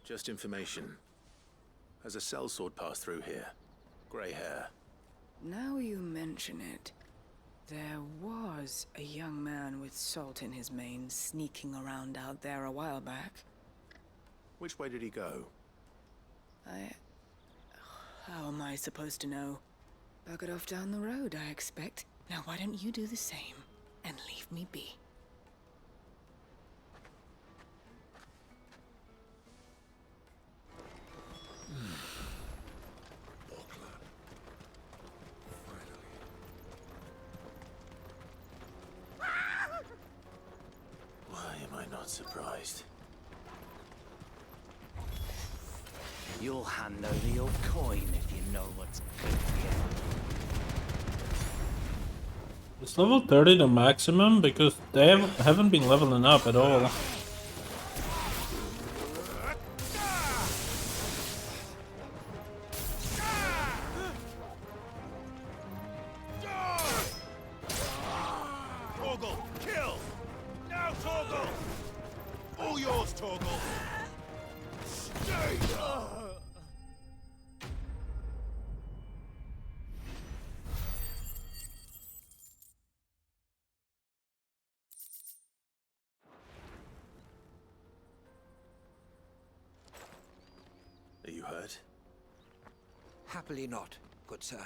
Just information. Has a sellsword passed through here? Grey hair. Now you mention it, there was a young man with salt in his mane sneaking around out there a while back. Which way did he go? How am I supposed to know? Buggered off down the road, I expect. Now why don't you do the same and leave me be? Why am I not surprised? You'll hand over your coin if you know what's good for you. Is level 30 the maximum? Because they haven't been leveling up at all. Torgal, kill! Now, Torgal! All yours, Torgal! Stay! hurt? Happily not, good sir.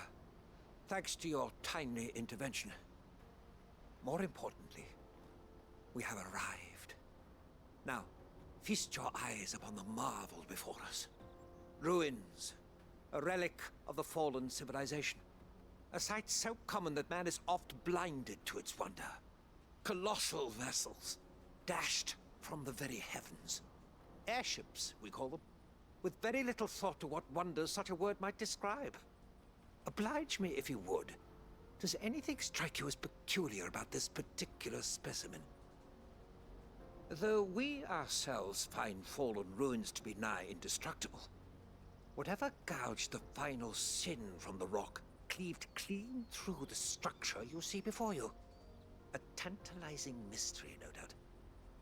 Thanks to your timely intervention. More importantly, we have arrived. Now, feast your eyes upon the marvel before us. Ruins, a relic of the fallen civilization. A sight so common that man is oft blinded to its wonder. Colossal vessels, dashed from the very heavens. Airships, we call them, with very little thought to what wonders such a word might describe. Oblige me if you would. Does anything strike you as peculiar about this particular specimen? Though we ourselves find fallen ruins to be nigh indestructible, whatever gouged the final sin from the rock cleaved clean through the structure you see before you. A tantalizing mystery, no doubt,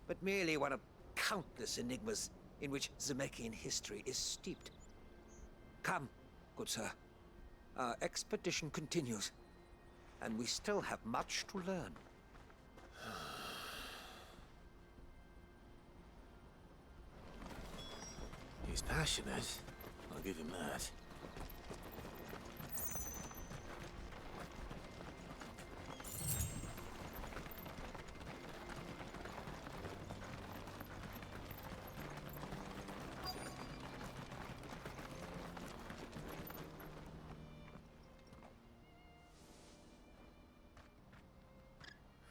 but merely one of countless enigmas in which 𝐒𝐸𝐴𝐿 history is steeped. Come, good sir. Our expedition continues, and we still have much to learn. He's passionate. I'll give him that.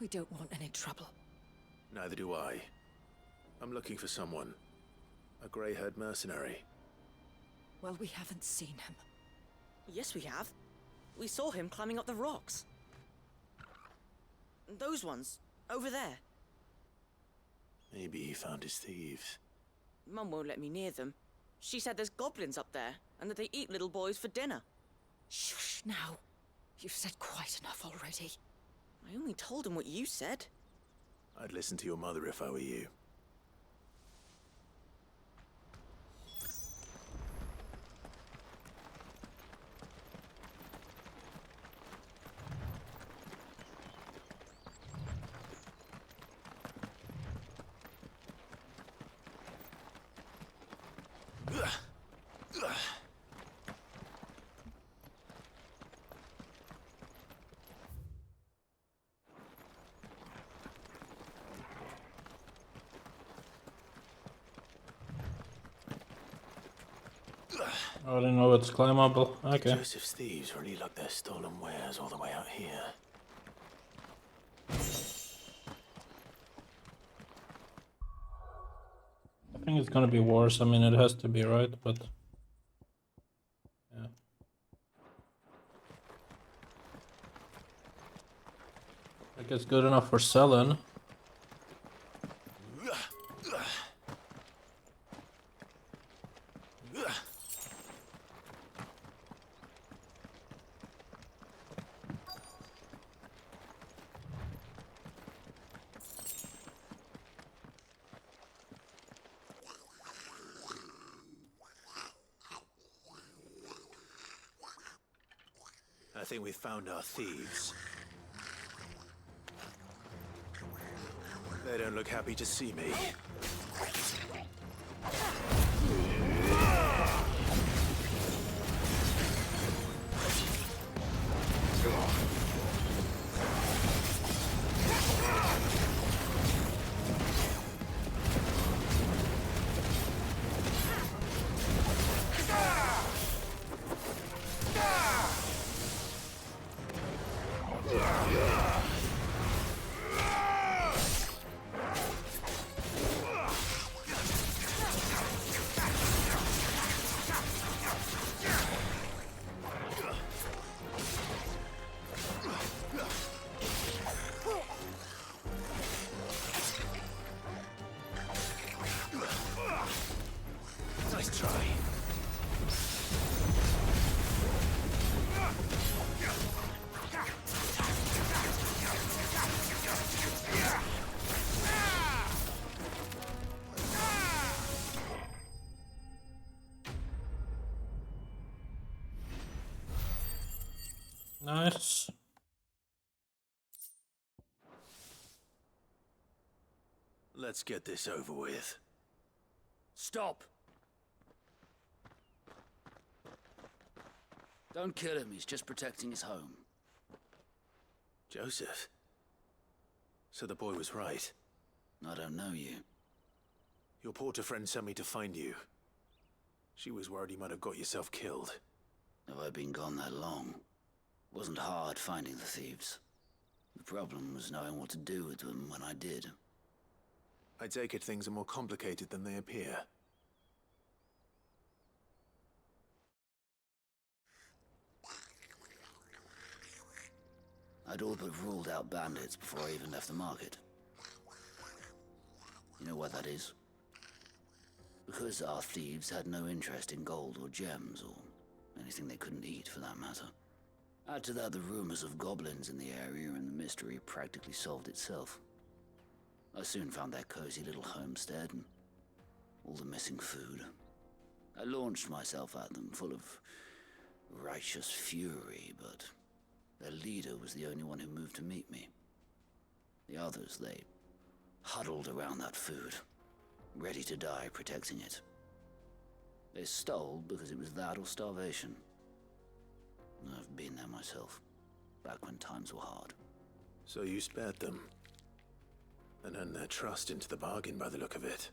We don't want any trouble. Neither do I. I'm looking for someone. A grey-haired mercenary. Well, we haven't seen him. Yes, we have. We saw him climbing up the rocks. Those ones, over there. Maybe he found his thieves. Mum won't let me near them. She said there's goblins up there, and that they eat little boys for dinner. Shush now. You've said quite enough already. I only told him what you said. I'd listen to your mother if I were you. I didn't know it's climbable. Okay. Joseph's thieves really lug their stolen wares all the way out here. I think it's gonna be worse. I mean, it has to be, right? But yeah. Like it's good enough for selling. I think we've found our thieves. They don't look happy to see me. Nice try. Nice. Let's get this over with. Stop! Don't kill him, he's just protecting his home. Joseph? So the boy was right. I don't know you. Your porter friend sent me to find you. She was worried you might have got yourself killed. Have I been gone that long? It wasn't hard finding the thieves. The problem was knowing what to do with them when I did. I take it things are more complicated than they appear. I'd all but ruled out bandits before I even left the market. You know why that is? Because our thieves had no interest in gold or gems, or anything they couldn't eat for that matter. Add to that the rumors of goblins in the area, and the mystery practically solved itself. I soon found their cozy little homestead and all the missing food. I launched myself at them, full of righteous fury, but their leader was the only one who moved to meet me. The others, they huddled around that food, ready to die protecting it. They stole because it was that or starvation. I've been there myself, back when times were hard. So you spared them, and earned their trust into the bargain by the look of it.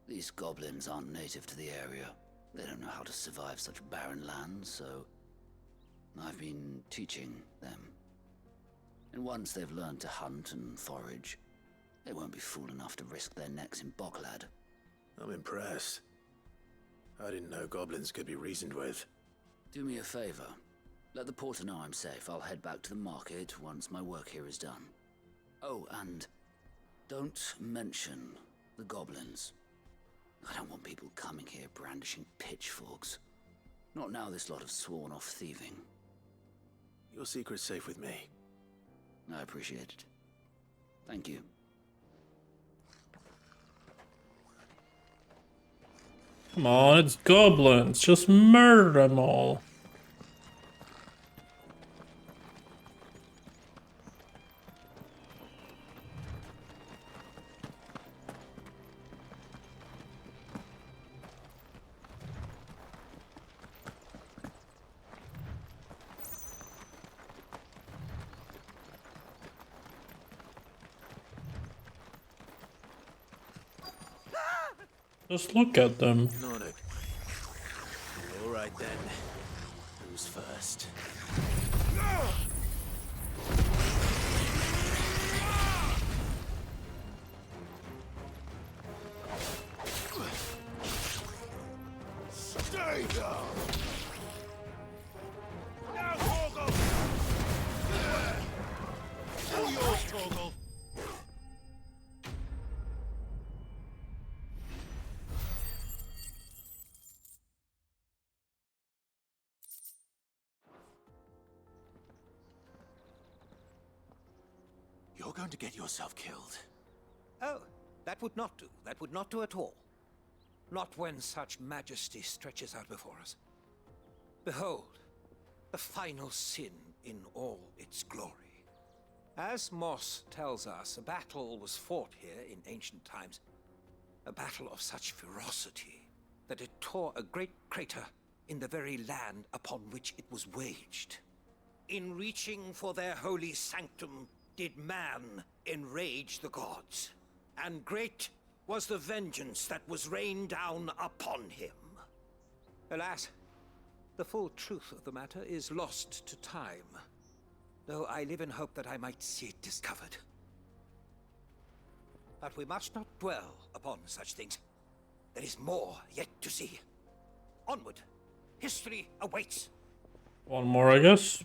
These goblins aren't native to the area. They don't know how to survive such barren lands, so I've been teaching them. And once they've learned to hunt and forage, they won't be fool enough to risk their necks in Boklad. I'm impressed. I didn't know goblins could be reasoned with. Do me a favor. Let the porter know I'm safe. I'll head back to the market once my work here is done. Oh, and don't mention the goblins. I don't want people coming here brandishing pitchforks. Not now this lot have sworn off thieving. Your secret's safe with me. I appreciate it. Thank you. Come on, it's goblins. Just murder them all. Just look at them. Not a... All right then. Who's first? Stay down! Now, Torgal! All yours, Torgal! You're going to get yourself killed. Oh, that would not do. That would not do at all. Not when such majesty stretches out before us. Behold, the final sin in all its glory. As Moss tells us, a battle was fought here in ancient times. A battle of such ferocity that it tore a great crater in the very land upon which it was waged. In reaching for their holy sanctum, did man enrage the gods, and great was the vengeance that was rained down upon him. Alas, the full truth of the matter is lost to time, though I live in hope that I might see it discovered. But we must not dwell upon such things. There is more yet to see. Onward, history awaits. One more, I guess.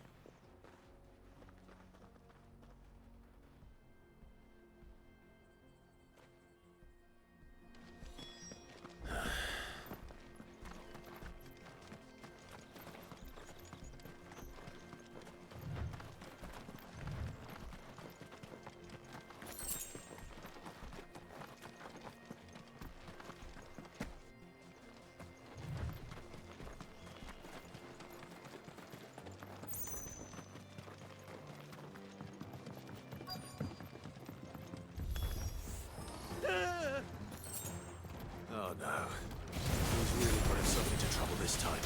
Oh no. Who's really put himself into trouble this time?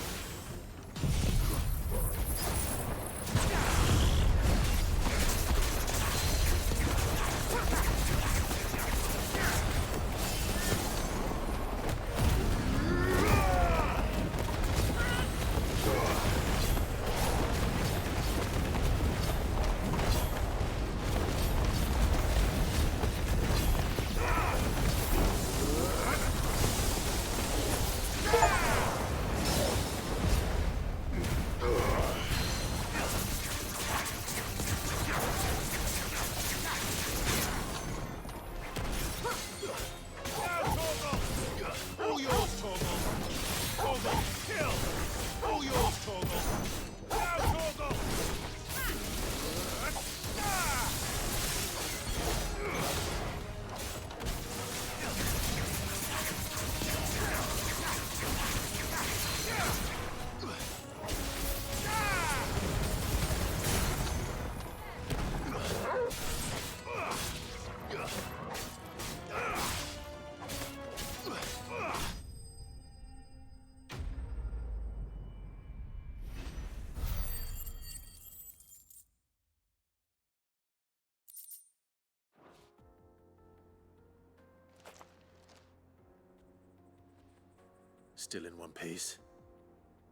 Still in one piece?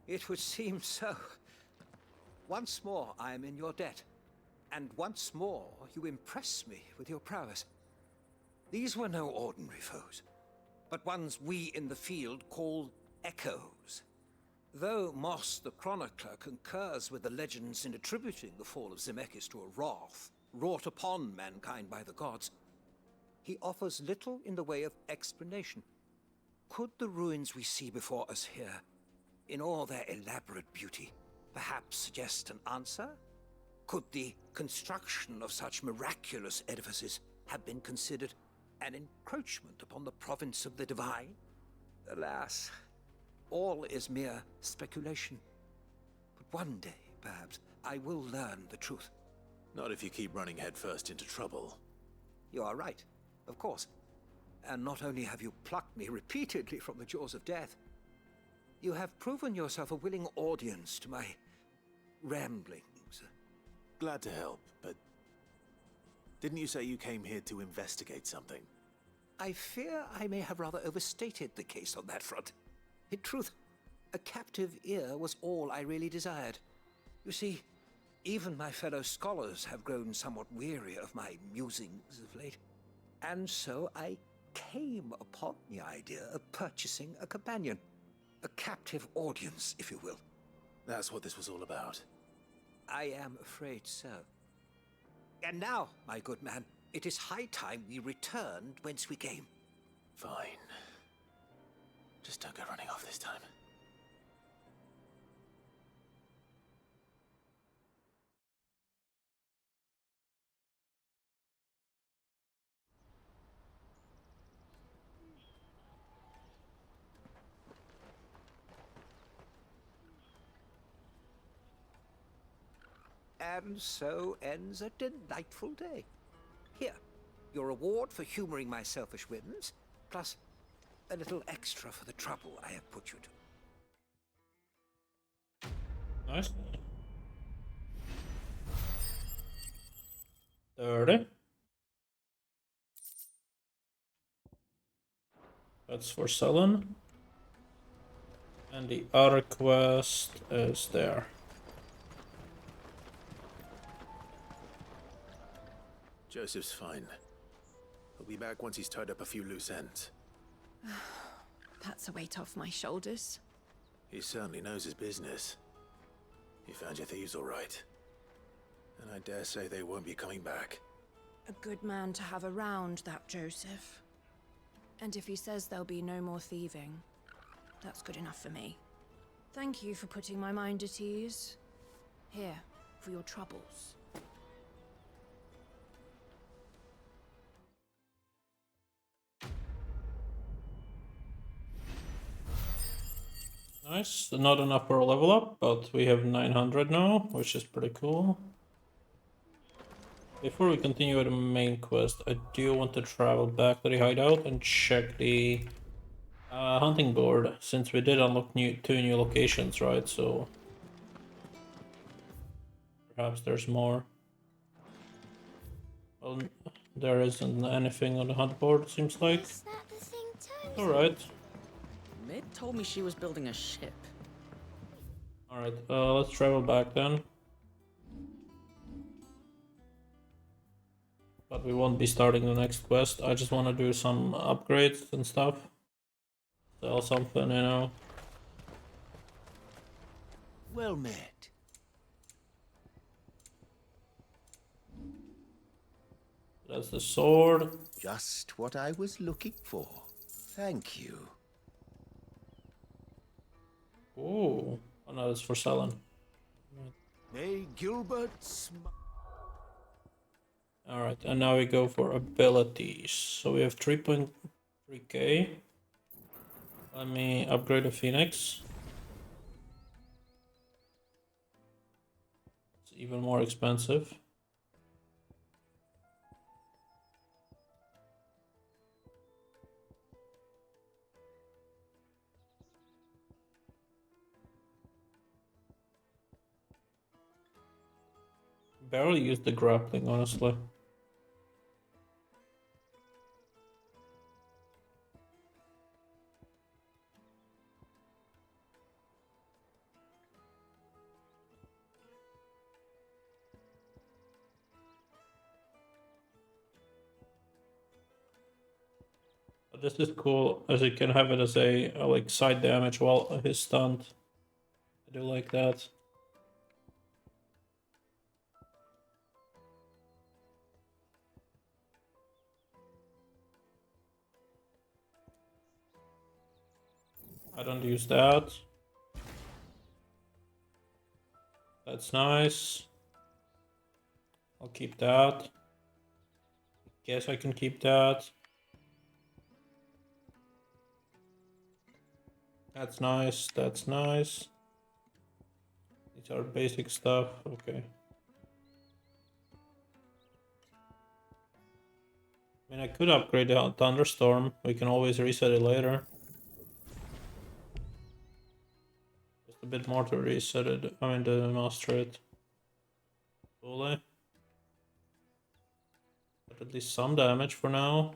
It would seem so. Once more I am in your debt. And once more you impress me with your prowess. These were no ordinary foes, but ones we in the field call echoes. Though Moss the Chronicler concurs with the legends in attributing the fall of Zemeckis to a wrath wrought upon mankind by the gods, he offers little in the way of explanation. Could the ruins we see before us here, in all their elaborate beauty, perhaps suggest an answer? Could the construction of such miraculous edifices have been considered an encroachment upon the province of the divine? Alas, all is mere speculation. But one day, perhaps, I will learn the truth. Not if you keep running headfirst into trouble. You are right, of course. And not only have you plucked me repeatedly from the jaws of death, you have proven yourself a willing audience to my ramblings. Glad to help, but didn't you say you came here to investigate something? I fear I may have rather overstated the case on that front. In truth, a captive ear was all I really desired. You see, even my fellow scholars have grown somewhat weary of my musings of late. And so I came upon the idea of purchasing a companion. A captive audience, if you will. That's what this was all about. I am afraid so. And now, my good man, it is high time we returned whence we came. Fine. Just don't go running off this time. And so ends a delightful day. Here, your reward for humoring my selfish whims, plus a little extra for the trouble I have put you to. Nice. 30. That's for selling. And the other quest is there. Joseph's fine. He'll be back once he's tied up a few loose ends. That's a weight off my shoulders. He certainly knows his business. You found your thieves all right. And I dare say they won't be coming back. A good man to have around, that Joseph. And if he says there'll be no more thieving, that's good enough for me. Thank you for putting my mind at ease. Here, for your troubles. Nice. Not enough for a level up, but we have 900 now, which is pretty cool. Before we continue with the main quest, I do want to travel back to the hideout and check the hunting board, since we did unlock two new locations, right? So perhaps there's more. Well, there isn't anything on the hunt board, seems like. Alright. Mid told me she was building a ship. Alright, let's travel back then. But we won't be starting the next quest. I just want to do some upgrades and stuff. Sell something, you know. Well met. That's the sword. Just what I was looking for. Thank you. Ooh. Oh no, it's for selling. May Gilbert Alright, and now we go for abilities. So we have 3.3k. Let me upgrade the Phoenix. It's even more expensive. Barely used the grappling, honestly. This is cool, as you can have it as a like side damage while he's stunned. I do like that. I don't use that. That's nice. I'll keep that. Guess I can keep that. That's nice, that's nice. These are basic stuff, okay. I mean, I could upgrade the Thunderstorm. We can always reset it later. Just a bit more to reset it, I mean to master it fully. But at least some damage for now.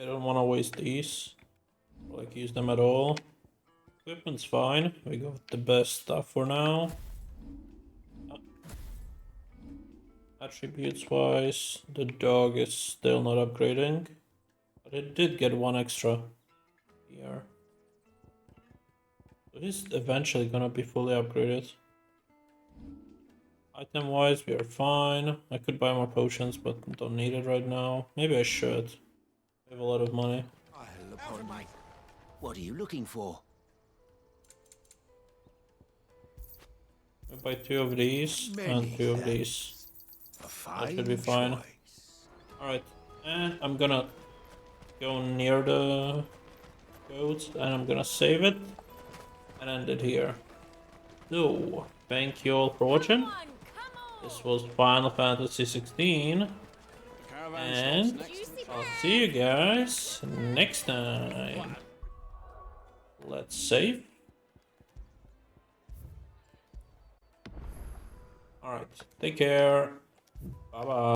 I don't want to waste these, or like use them at all. Equipment's fine, we got the best stuff for now. Attributes wise, the dog is still not upgrading, but it did get one extra here. So he's eventually gonna be fully upgraded. Item wise, we are fine. I could buy more potions, but don't need it right now. Maybe I should. I have a lot of money. What are you looking for? I buy 2 of these and 2 of these. That should be fine. Alright, and I'm gonna go near the goats and I'm gonna save it and end it here. So, thank you all for watching. This was Final Fantasy 16. And I'll see you guys next time. Let's save. Alright, take care. Bye bye.